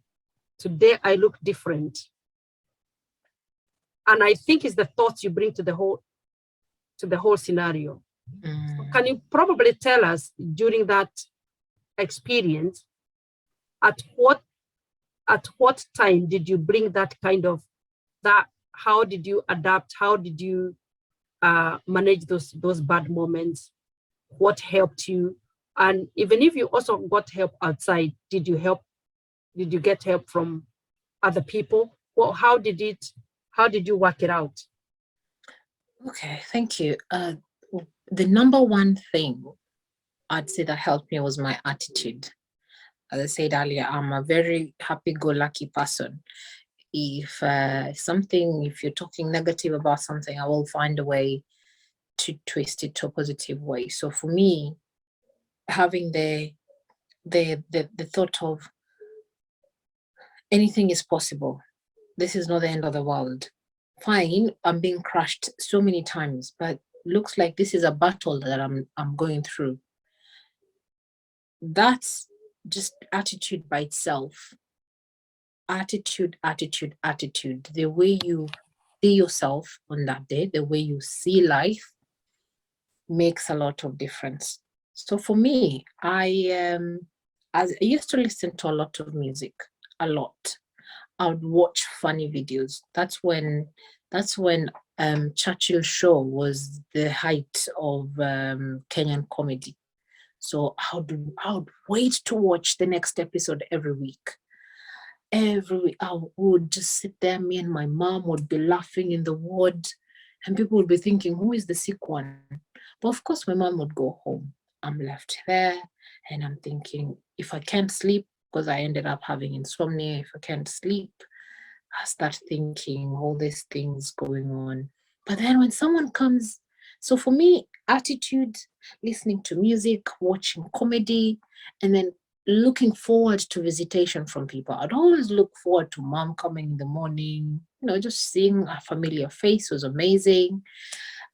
today I look different? And I think it's the thoughts you bring to the whole scenario. So can you probably tell us during that experience, at what time did you bring that kind of, that, how did you adapt? How did you manage those bad moments? What helped you? And even if you also got help outside, did you get help from other people? Well, how did you work it out?
Okay, thank you. The number one thing I'd say that helped me was my attitude. As I said earlier, I'm a very happy-go-lucky person. If you're talking negative about something, I will find a way to twist it to a positive way. So for me, having the thought of anything is possible. This is not the end of the world. Fine, I'm being crushed so many times, but looks like this is a battle that I'm going through. That's just attitude by itself. Attitude. The way you see yourself on that day, the way you see life makes a lot of difference. So for me, I used to listen to a lot of music, a lot. I would watch funny videos. That's when Churchill Show was the height of Kenyan comedy. So I would wait to watch the next episode every week. Every week I would just sit there. Me and my mom would be laughing in the ward, and people would be thinking, who is the sick one? But of course, my mom would go home. I'm left there, and I'm thinking, if I can't sleep, because I ended up having insomnia, if I can't sleep, I start thinking all these things going on. But then when someone comes, so for me, attitude, listening to music, watching comedy, and then looking forward to visitation from people. I'd always look forward to mom coming in the morning, just seeing a familiar face was amazing.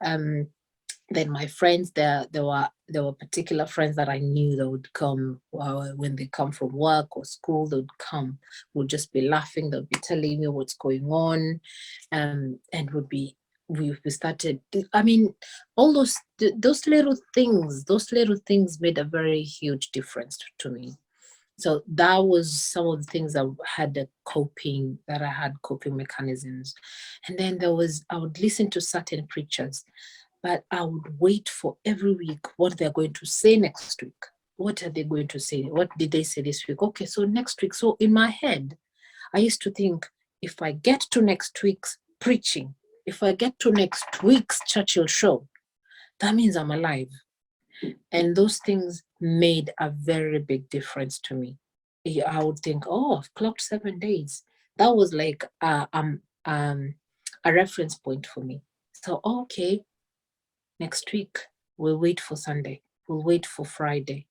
Then my friends, there were particular friends that I knew that would come when they come from work or school. They would come, would just be laughing. They'll be telling me what's going on, and we started. I mean, all those little things made a very huge difference to me. So that was some of the things that I had coping mechanisms. And then I would listen to certain preachers, but I would wait for every week what they're going to say next week. what are they going to say? What did they say this week? Okay, so next week. So in my head, I used to think, if I get to next week's preaching, if I get to next week's Churchill show, that means I'm alive. And those things made a very big difference to me. I would think, oh, I've clocked 7 days. That was like a reference point for me. So, okay, next week, we'll wait for Sunday. We'll wait for Friday.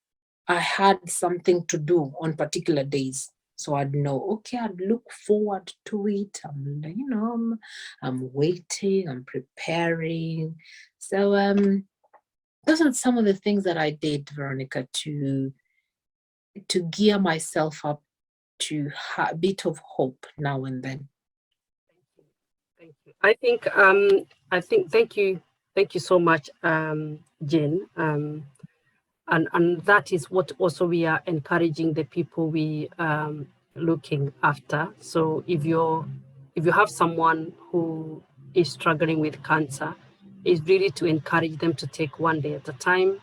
I had something to do on particular days. So I'd know, okay, I'd look forward to it. I'm waiting, I'm preparing. So those are some of the things that I did, Veronica, to gear myself up to a bit of hope now and then.
Thank you. I think thank you so much, Jane. And that is what also we are encouraging the people we looking after. So if you have someone who is struggling with cancer, is really to encourage them to take one day at a time.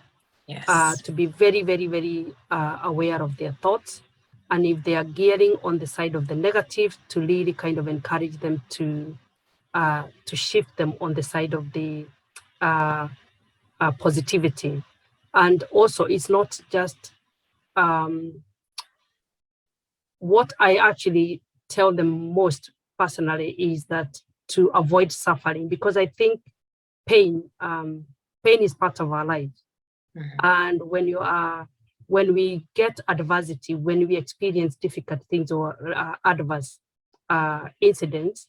Yes.
To be very, very, very aware of their thoughts. And if they are gearing on the side of the negative, to really kind of encourage them to shift them on the side of the positivity. And also, it's not just what I actually tell them most personally is that to avoid suffering, because I think pain is part of our lives.
Mm-hmm.
And when we get adversity, when we experience difficult things or adverse incidents,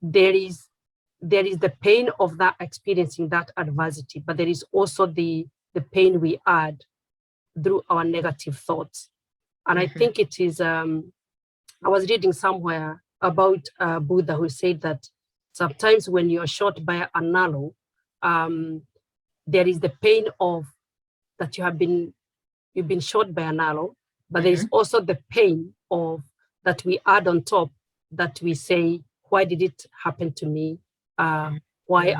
there is the pain of that experiencing that adversity, but there is also the pain we add through our negative thoughts. And I think it is, I was reading somewhere about Buddha, who said that sometimes when you're shot by an arrow, there is the pain of that you've been shot by an arrow, but there is also the pain of that we add on top, that we say, why did it happen to me? Why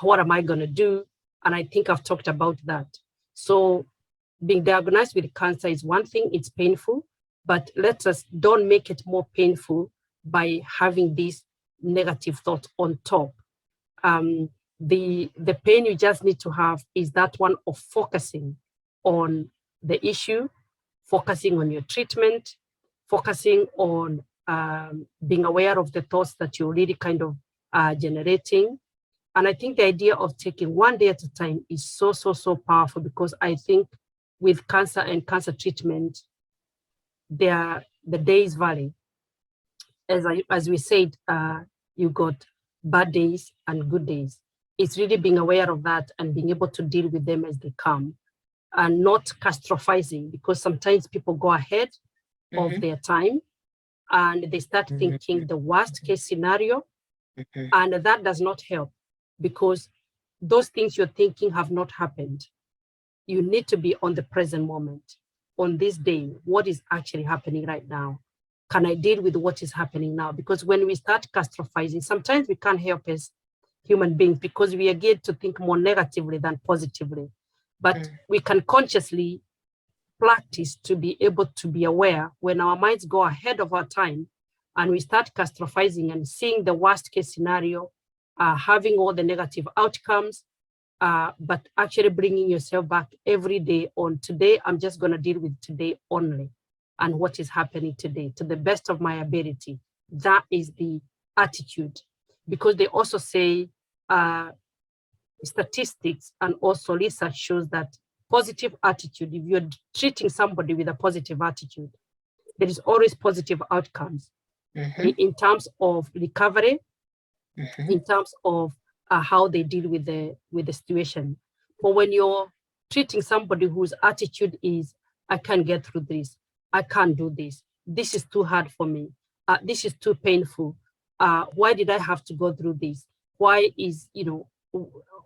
what am I going to do? And I think I've talked about that. So being diagnosed with cancer is one thing, it's painful, but let us don't make it more painful by having these negative thoughts on top. The pain you just need to have is that one of focusing on the issue, focusing on your treatment, focusing on being aware of the thoughts that you're really kind of generating. And I think the idea of taking one day at a time is so, so, so powerful, because I think with cancer and cancer treatment, the days vary. As we said, you got bad days and good days. It's really being aware of that and being able to deal with them as they come, and not catastrophizing, because sometimes people go ahead of their time and they start thinking the worst case scenario, and that does not help, because those things you're thinking have not happened. You need to be on the present moment, on this day. What is actually happening right now? Can I deal with what is happening now? Because when we start catastrophizing, sometimes we can't help as human beings, because we are geared to think more negatively than positively. But we can consciously practice to be able to be aware when our minds go ahead of our time and we start catastrophizing and seeing the worst case scenario, having all the negative outcomes, but actually bringing yourself back every day on today. I'm just going to deal with today only and what is happening today to the best of my ability. That is the attitude, because they also say statistics and also research shows that positive attitude, if you're treating somebody with a positive attitude, there is always positive outcomes in terms of recovery, in terms of how they deal with the situation. But when you're treating somebody whose attitude is, I can't get through this, I can't do this, this is too hard for me, this is too painful, why did I have to go through this? Why is,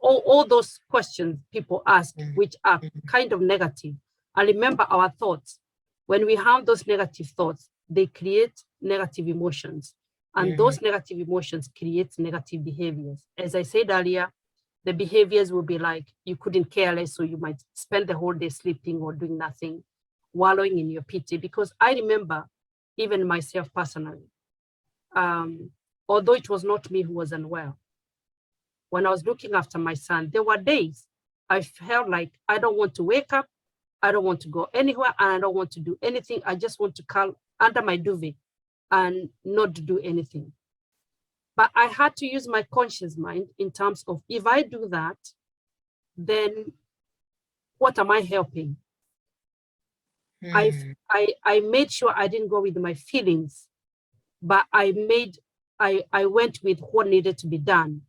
all those questions people ask, which are kind of negative. And remember, our thoughts, when we have those negative thoughts, they create negative emotions. And those negative emotions create negative behaviors. As I said earlier, the behaviors will be like you couldn't care less, so you might spend the whole day sleeping or doing nothing, wallowing in your pity. Because I remember even myself personally, although it was not me who was unwell, when I was looking after my son, there were days I felt like I don't want to wake up, I don't want to go anywhere, and I don't want to do anything. I just want to curl under my duvet and not do anything. But I had to use my conscious mind in terms of, if I do that, then what am I helping? I made sure I didn't go with my feelings, but I went with what needed to be done.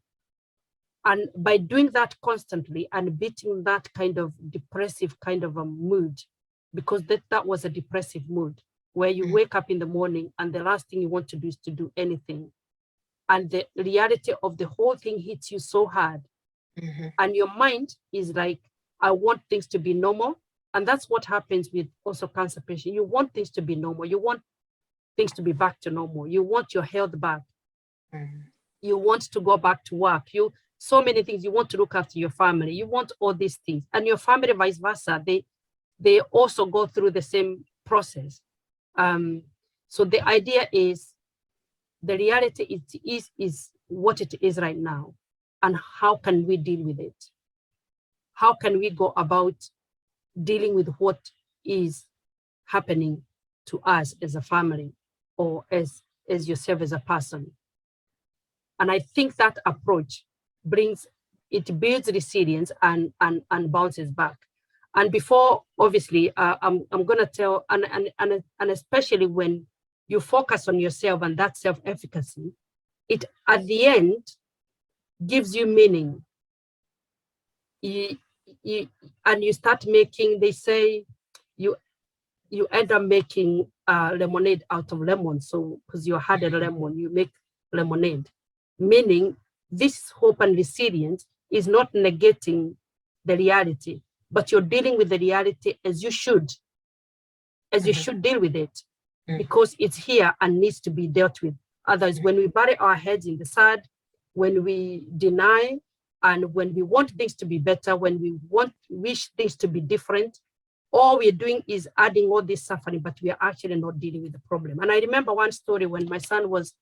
And by doing that constantly and beating that kind of depressive kind of a mood, because that was a depressive mood, where you wake up in the morning and the last thing you want to do is to do anything. And the reality of the whole thing hits you so hard. And your mind is like, I want things to be normal. And that's what happens with also cancer patients. You want things to be normal. You want things to be back to normal. You want your health back. You want to go back to work. So many things. You want to look after your family. You want all these things. And your family, vice versa, they also go through the same process. So the idea is, the reality is what it is right now. And how can we deal with it? How can we go about dealing with what is happening to us as a family, or as yourself as a person? And I think that approach builds resilience and bounces back. And before, obviously, I'm going to tell, and especially when you focus on yourself and that self-efficacy, it at the end gives you meaning. And you start making, they say, you end up making lemonade out of lemon. So because you had a lemon, you make lemonade. Meaning this hope and resilience is not negating the reality, but you're dealing with the reality as you should deal with it, because it's here and needs to be dealt with. Otherwise, when we bury our heads in the sand, when we deny, and when we want things to be better, when we wish things to be different, all we're doing is adding all this suffering, but we are actually not dealing with the problem. And I remember one story when my son was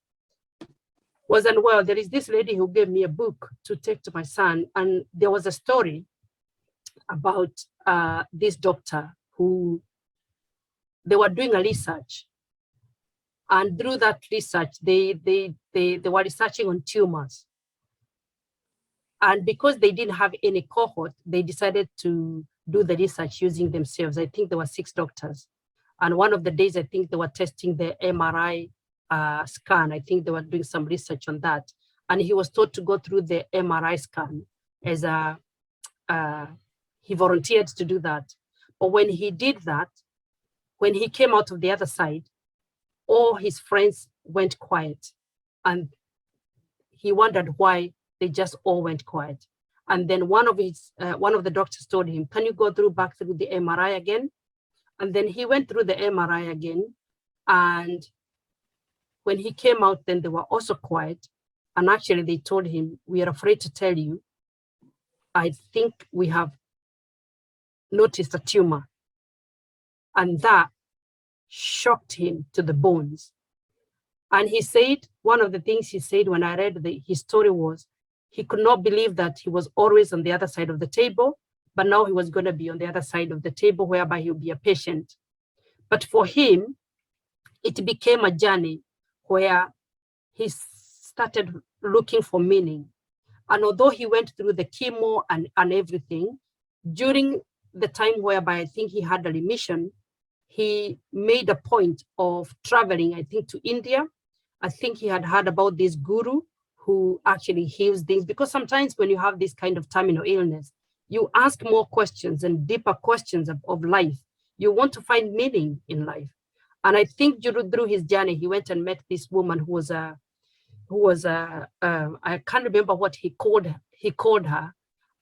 unwell. There is this lady who gave me a book to take to my son, and there was a story about this doctor who, they were doing a research, and through that research they were researching on tumors. And because they didn't have any cohort, they decided to do the research using themselves. I think there were 6 doctors. And one of the days, I think they were testing the MRI scan. I think they were doing some research on that. And he was told to go through the MRI scan as he volunteered to do that. But when he did that, when he came out of the other side, all his friends went quiet. And he wondered why they just all went quiet. And then one of the doctors told him, can you go back through the MRI again? And then he went through the MRI again. And when he came out, then they were also quiet. And actually they told him, we are afraid to tell you, I think we have noticed a tumor. And that shocked him to the bones. And he said, one of the things he said when I read his story was, he could not believe that he was always on the other side of the table, but now he was going to be on the other side of the table, whereby he'll be a patient. But for him, it became a journey where he started looking for meaning. And although he went through the chemo and everything, during the time whereby I think he had a remission, he made a point of traveling, I think, to India. I think he had heard about this guru who actually heals things, because sometimes when you have this kind of terminal illness, you ask more questions and deeper questions of life. You want to find meaning in life. And I think through his journey, he went and met this woman who was I can't remember what he called her.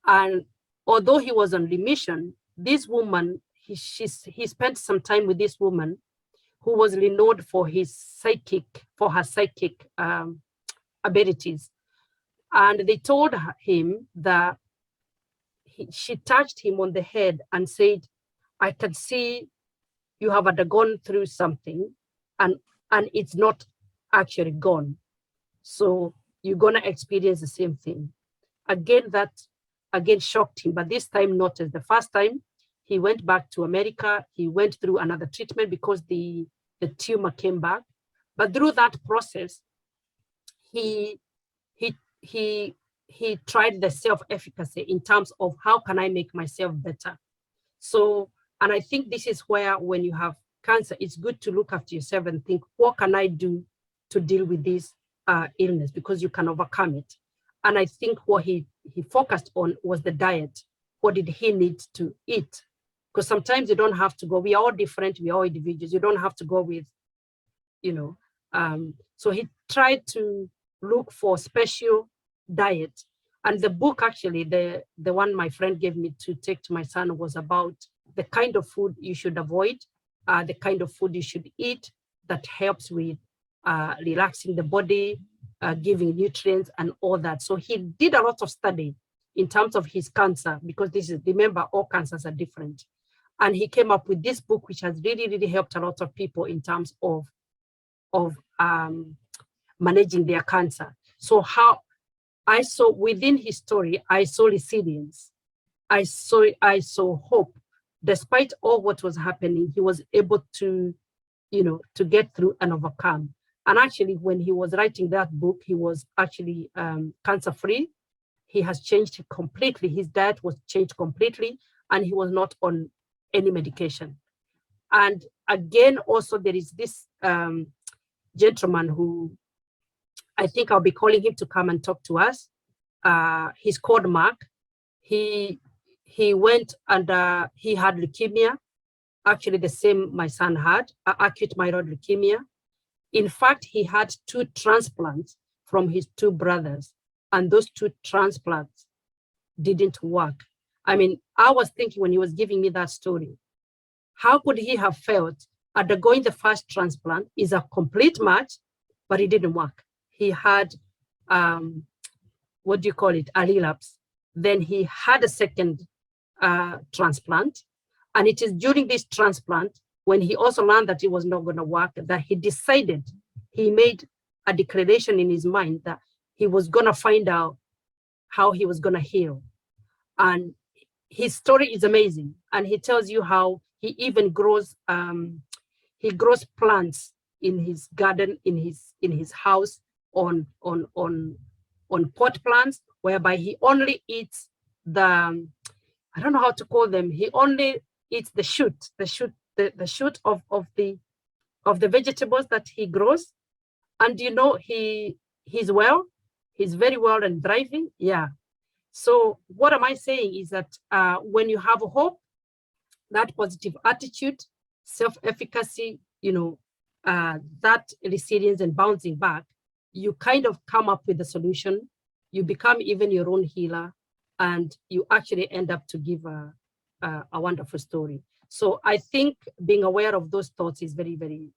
And although he was on remission, this woman, he spent some time with this woman who was renowned for her psychic abilities. And they told him that she touched him on the head and said, I can see you have undergone through something and it's not actually gone. So you're gonna experience the same thing. Again, that again shocked him, but this time not as the first time. He went back to America. He went through another treatment because the tumor came back. But through that process, he he he he tried the self-efficacy in terms of how can I make myself better. So, and I think this is where when you have cancer, it's good to look after yourself and think, what can I do to deal with this illness, because you can overcome it. And I think what he focused on was the diet. What did he need to eat? Because sometimes you don't have to go, we are all different, we are all individuals. You don't have to go with, you know. So he tried to look for special diet. And the book, actually, the one my friend gave me to take to my son, was about the kind of food you should avoid, the kind of food you should eat that helps with relaxing the body, giving nutrients and all that. So he did a lot of study in terms of his cancer, because this is, remember, all cancers are different. And he came up with this book, which has really, really helped a lot of people in terms of managing their cancer. So how I saw within his story, I saw resilience. I saw hope. Despite all what was happening, he was able to, to get through and overcome. And actually, when he was writing that book, he was actually cancer-free. He has changed completely. His diet was changed completely, and he was not on any medication. And again, also there is this gentleman who I think I'll be calling him to come and talk to us. He's called Mark. He went and he had leukemia, actually the same my son had, acute myeloid leukemia. In fact, he had 2 transplants from his 2 brothers, and those 2 transplants didn't work. I mean, I was thinking when he was giving me that story, how could he have felt undergoing the first transplant is a complete match, but it didn't work. He had, what do you call it, a relapse. Then he had a second transplant. And it is during this transplant, when he also learned that it was not going to work, that he decided, he made a declaration in his mind that he was going to find out how he was going to heal. And his story is amazing. And he tells you how he even grows, he grows plants in his garden, in his house, on pot plants, whereby he only eats the, I don't know how to call them. He only eats the shoot of the vegetables that he grows. And he's well, he's very well and thriving. Yeah. So what am I saying is that when you have hope, that positive attitude, self-efficacy, that resilience and bouncing back, you kind of come up with a solution. You become even your own healer, and you actually end up to give a wonderful story. So I think being aware of those thoughts is very, very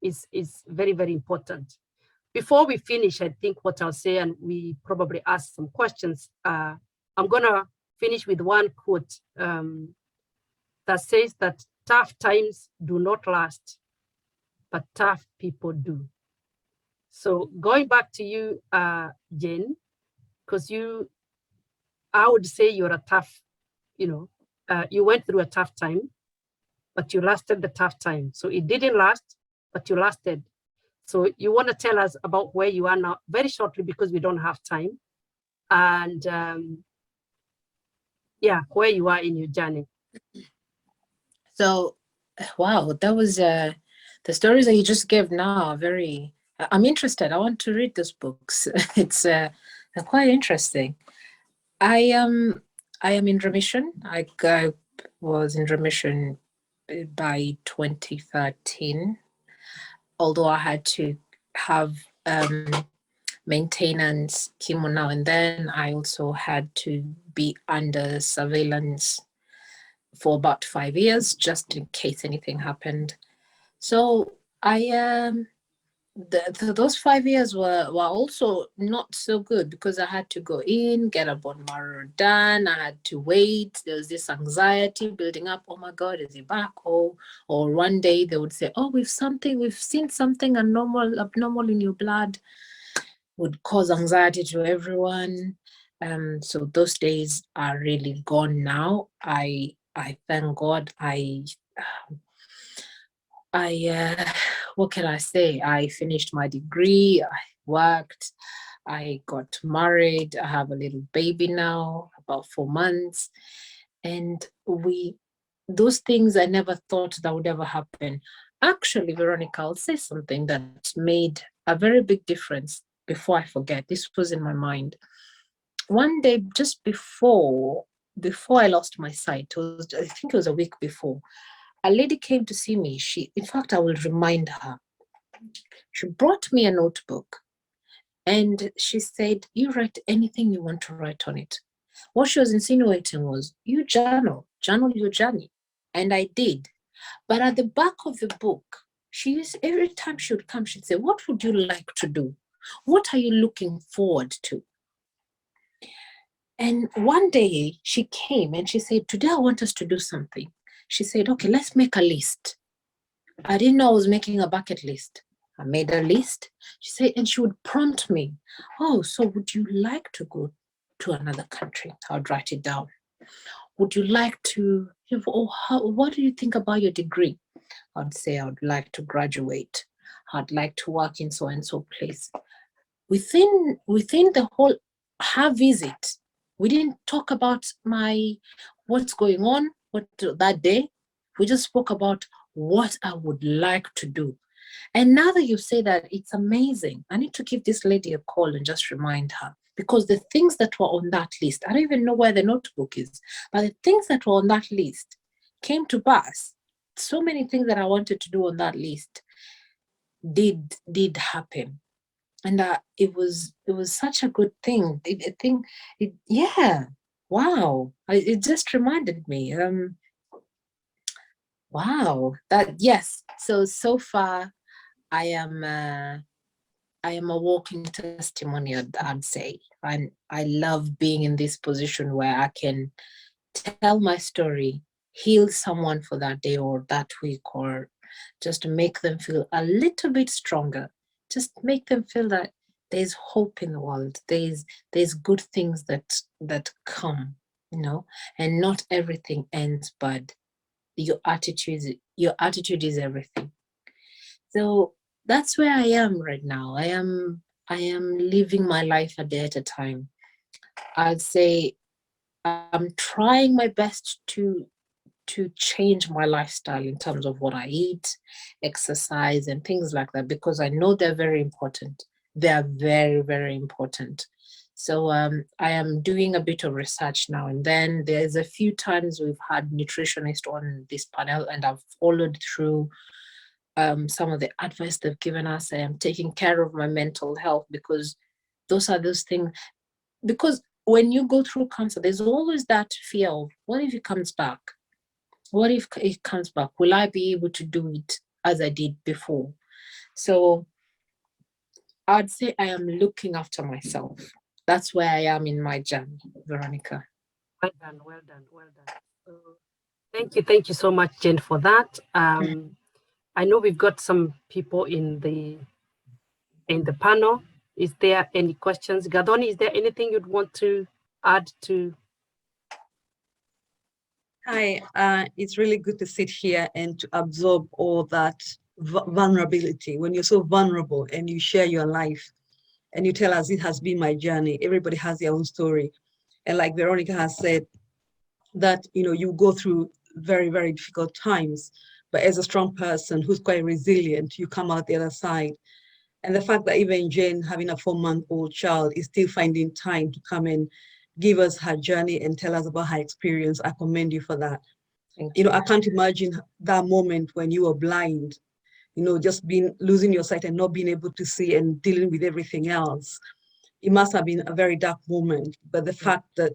is very, very important. Before we finish, I think what I'll say, and we probably ask some questions, I'm gonna finish with one quote that says that tough times do not last, but tough people do. So going back to you, Jane, because I would say you're a tough, you went through a tough time, but you lasted the tough time. So it didn't last, but you lasted. So you want to tell us about where you are now very shortly, because we don't have time. And where you are in your journey.
So, wow, that was the stories that you just gave now are very, I'm interested. I want to read those books. It's quite interesting. I am in remission. I was in remission by 2013, although I had to have maintenance chemo now and then. I also had to be under surveillance for about 5 years, just in case anything happened. So I those 5 years were also not so good because I had to go in, get a bone marrow done. I had to wait. There was this anxiety building up. Oh my God, is he back? Or one day they would say, oh, we've seen something abnormal in your blood. Would cause anxiety to everyone. So those days are really gone now. I thank God. What can I say? I finished my degree, I worked, I got married, I have a little baby now, about 4 months. And those things I never thought that would ever happen. Actually, Veronica, I'll say something that made a very big difference before I forget. This was in my mind. One day, just before I lost my sight, I think it was a week before, a lady came to see me. In fact, I will remind her. She brought me a notebook and she said, you write anything you want to write on it. What she was insinuating was, you journal your journey. And I did. But at the back of the book, every time she would come, she'd say, what would you like to do? What are you looking forward to? And one day she came and she said, today I want us to do something. She said, okay, let's make a list. I didn't know I was making a bucket list. I made a list. She said, and she would prompt me, oh, so would you like to go to another country? I'd write it down. Would you like to, what do you think about your degree? I'd say I'd like to graduate. I'd like to work in so and so place. Within the whole her visit, we didn't talk about what's going on that day. We just spoke about what I would like to do. And now that you say that, it's amazing. I need to give this lady a call and just remind her, because the things that were on that list, I don't even know where the notebook is, but the things that were on that list came to pass. So many things that I wanted to do on that list did happen. And it was such a good thing. Yeah, wow. It just reminded me. Wow, that yes. So far, I am a walking testimony. I'd say, and I love being in this position where I can tell my story, heal someone for that day or that week, or just to make them feel a little bit stronger. Just make them feel that there's hope in the world. There's good things that come, and not everything ends bad. Your attitude is everything. So that's where I am right now. I am living my life a day at a time. I'd say I'm trying my best to change my lifestyle in terms of what I eat, exercise, and things like that, because I know they're very important. They are very, very important. So I am doing a bit of research now and then. There's a few times we've had nutritionists on this panel, and I've followed through some of the advice they've given us. I am taking care of my mental health, because those things. Because when you go through cancer, there's always that fear of, what if it comes back? What if it comes back? Will I be able to do it as I did before? So I'd say I am looking after myself. That's where I am in my journey, Veronica.
Well done, well done, well done. Thank you so much, Jen, for that. I know we've got some people in the panel. Is there any questions? Gadoni, is there anything you'd want to add to?
Hi, it's really good to sit here and to absorb all that vulnerability. When you're so vulnerable and you share your life and you tell us, it has been my journey. Everybody has their own story. And like Veronica has said, that you go through very, very difficult times, but as a strong person who's quite resilient, you come out the other side. And the fact that even Jane, having a 4-month-old child, is still finding time to come and give us her journey and tell us about her experience, I commend you for that. I can't imagine that moment when you were blind, just losing your sight and not being able to see and dealing with everything else. It must have been a very dark moment. But the fact that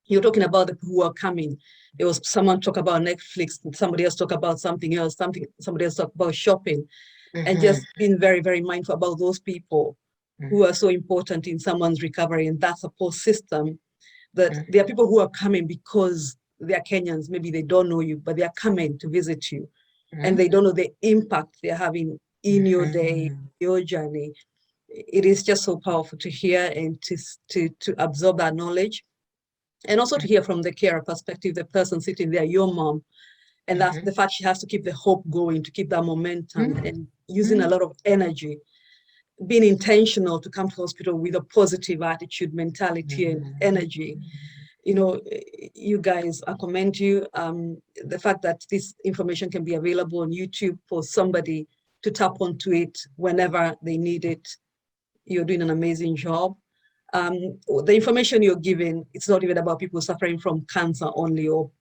you're talking about the people who are coming, there was someone talk about Netflix, somebody else talk about something else, somebody else talk about shopping. and just being very, very mindful about those people who are so important in someone's recovery and that support system. That there are people who are coming because they are Kenyans, maybe they don't know you, but they are coming to visit you, and they don't know the impact they're having in your day, your journey. It is just so powerful to hear and to absorb that knowledge, and also to hear from the carer perspective, the person sitting there, your mom, and that's the fact she has to keep the hope going, to keep that momentum, and using a lot of energy, being intentional to come to hospital with a positive attitude, mentality, and energy. You know, you guys, I commend you. The fact that this information can be available on YouTube for somebody to tap onto it whenever they need it. You're doing an amazing job. The information you're giving, it's not even about people suffering from cancer only, or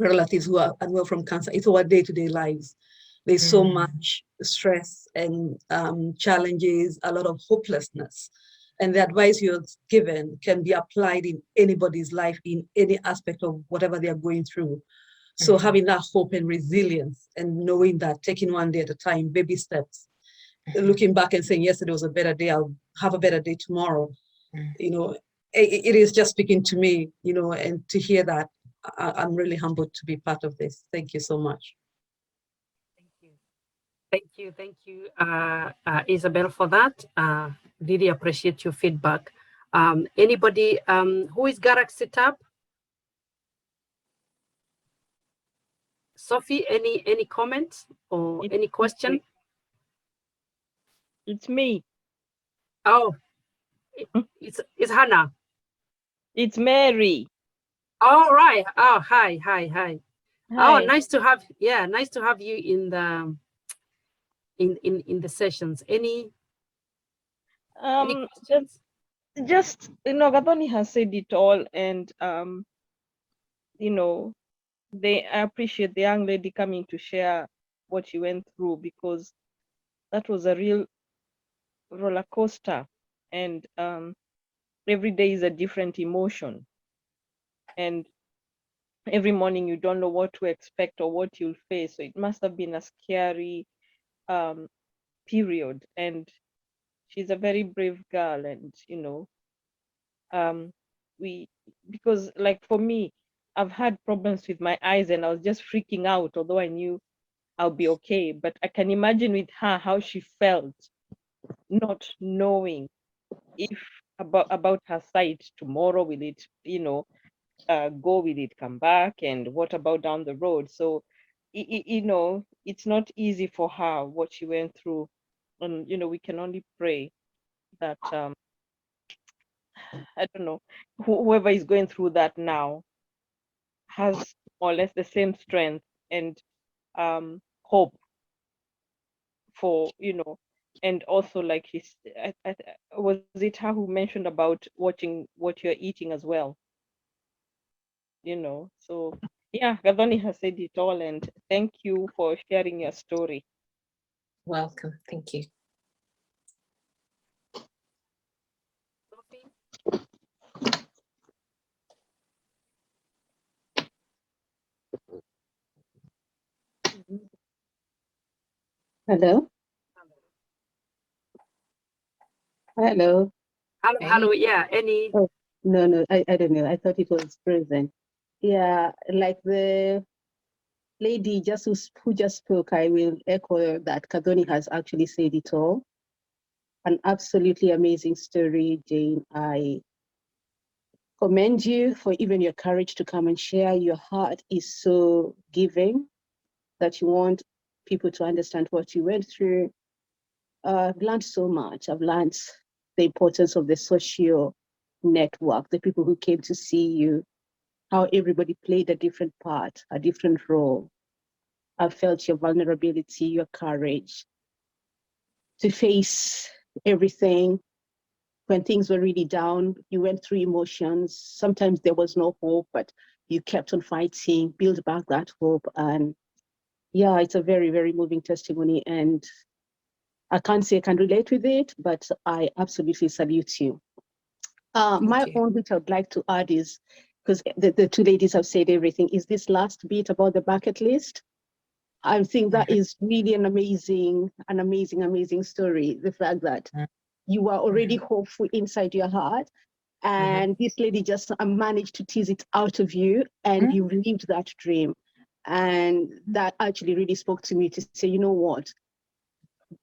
relatives who are unwell from cancer. It's our day-to-day lives. There's so much stress and challenges, a lot of hopelessness. And the advice you're given can be applied in anybody's life, in any aspect of whatever they are going through. So having that hope and resilience, and knowing that, taking one day at a time, baby steps, looking back and saying, yesterday was a better day, I'll have a better day tomorrow. You know, it is just speaking to me, you know, and to hear that, I'm really humbled to be part of this. Thank you so much.
Thank you, Isabel, for that. Really appreciate your feedback. Anybody who is Garak set up? Sophie, any comments or any question?
It's me.
Oh, it's Hannah.
It's Mary.
All right. Oh, hi.
Hi.
Oh, nice to have you in the in the sessions. Any questions?
Just, you know, Gathoni has said it all, and you know, I appreciate the young lady coming to share what she went through, because that was a real roller coaster, and every day is a different emotion, and every morning you don't know what to expect or what you'll face. So it must have been a scary period, and she's a very brave girl. And you know, because like for me, I've had problems with my eyes, and I was just freaking out, although I knew I'll be okay. But I can imagine with her how she felt, not knowing if about her sight tomorrow. Will it, you know, go, will it come back, and what about down the road? So you know, it's not easy for her what she went through, and you know, we can only pray that I don't know, whoever is going through that now has more or less the same strength and hope for, you know. And also, like was it her who mentioned about watching what you're eating as well, you know? So yeah, Gadoni has said it all, and thank you for sharing your story.
Welcome. Thank you.
Hello. Hello.
Hello. Yeah. Any?
Oh, no, I don't know. I thought it was present. Yeah, like the lady who just spoke, I will echo that Kadoni has actually said it all. An absolutely amazing story, Jane. I commend you for even your courage to come and share. Your heart is so giving that you want people to understand what you went through. I've learned so much. I've learned the importance of the social network, the people who came to see you, how everybody played a different part, a different role. I felt your vulnerability, your courage to face everything. When things were really down, you went through emotions. Sometimes there was no hope, but you kept on fighting, build back that hope. And yeah, it's a very, very moving testimony. And I can't say I can relate with it, but I absolutely salute you. My own, which I'd like to add is, because the two ladies have said everything, is this last bit about the bucket list. I think that is really an amazing story. The fact that you were already hopeful inside your heart, and this lady just managed to tease it out of you, and you lived that dream. And that actually really spoke to me to say, you know what?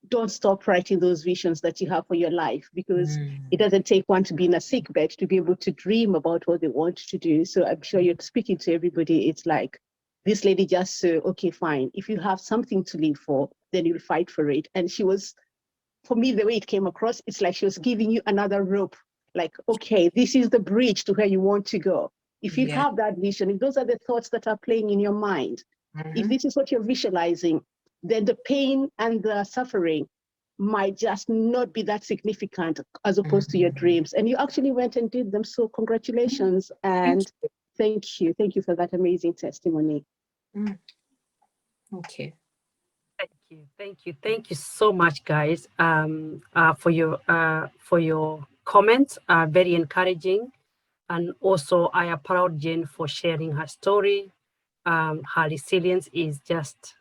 Don't stop writing those visions that you have for your life, because it doesn't take one to be in a sick bed to be able to dream about what they want to do. So I'm sure you're speaking to everybody. It's like this lady just said, okay, fine. If you have something to live for, then you'll fight for it. And she was, for me, the way it came across, it's like she was giving you another rope. Like, okay, this is the bridge to where you want to go. If you have that vision, if those are the thoughts that are playing in your mind, if this is what you're visualizing, then the pain and the suffering might just not be that significant as opposed to your dreams. And you actually went and did them. So congratulations. And thank you. Thank you for that amazing testimony.
Okay.
Thank you so much, guys, for your comments. Very encouraging. And also, I applaud Jane for sharing her story. Her resilience is just,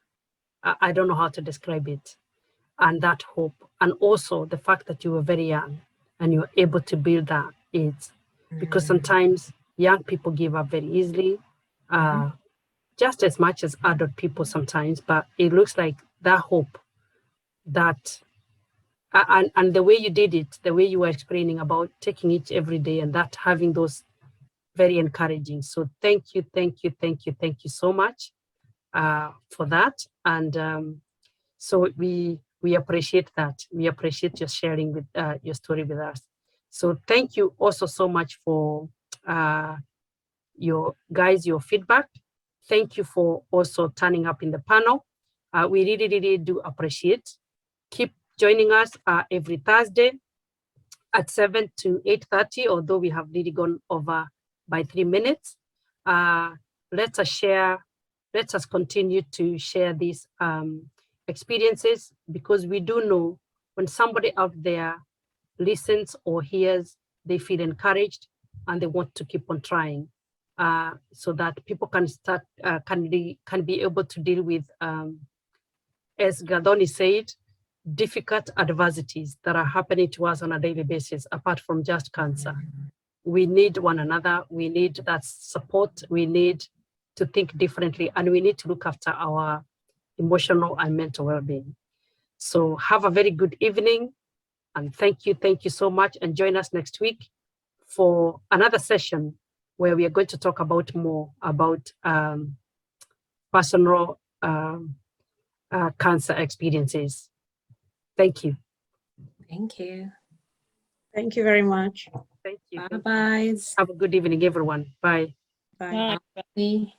I don't know how to describe it. And that hope. And also the fact that you were very young and you were able to build that. It's because sometimes young people give up very easily, just as much as adult people sometimes. But it looks like that hope, that and the way you did it, the way you were explaining about taking it every day, and that having those, very encouraging. So thank you so much for that. And so we appreciate that. We appreciate your sharing with your story with us. So thank you also so much for your feedback. Thank you for also turning up in the panel. We really do appreciate. Keep joining us every Thursday at 7 to 8:30, although we have really gone over by 3 minutes. Let us continue to share these experiences, because we do know when somebody out there listens or hears, they feel encouraged and they want to keep on trying, so that people can start, can be able to deal with, as Gadoni said, difficult adversities that are happening to us on a daily basis, apart from just cancer. We need one another. We need that support. We need to think differently, and we need to look after our emotional and mental well-being. So have a very good evening, and thank you so much. And join us next week for another session where we are going to talk about more about personal cancer experiences. Thank you.
Thank you.
Thank you very much.
Thank you.
Bye-bye.
Have a good evening, everyone. Bye.
Bye.
Bye.
Bye.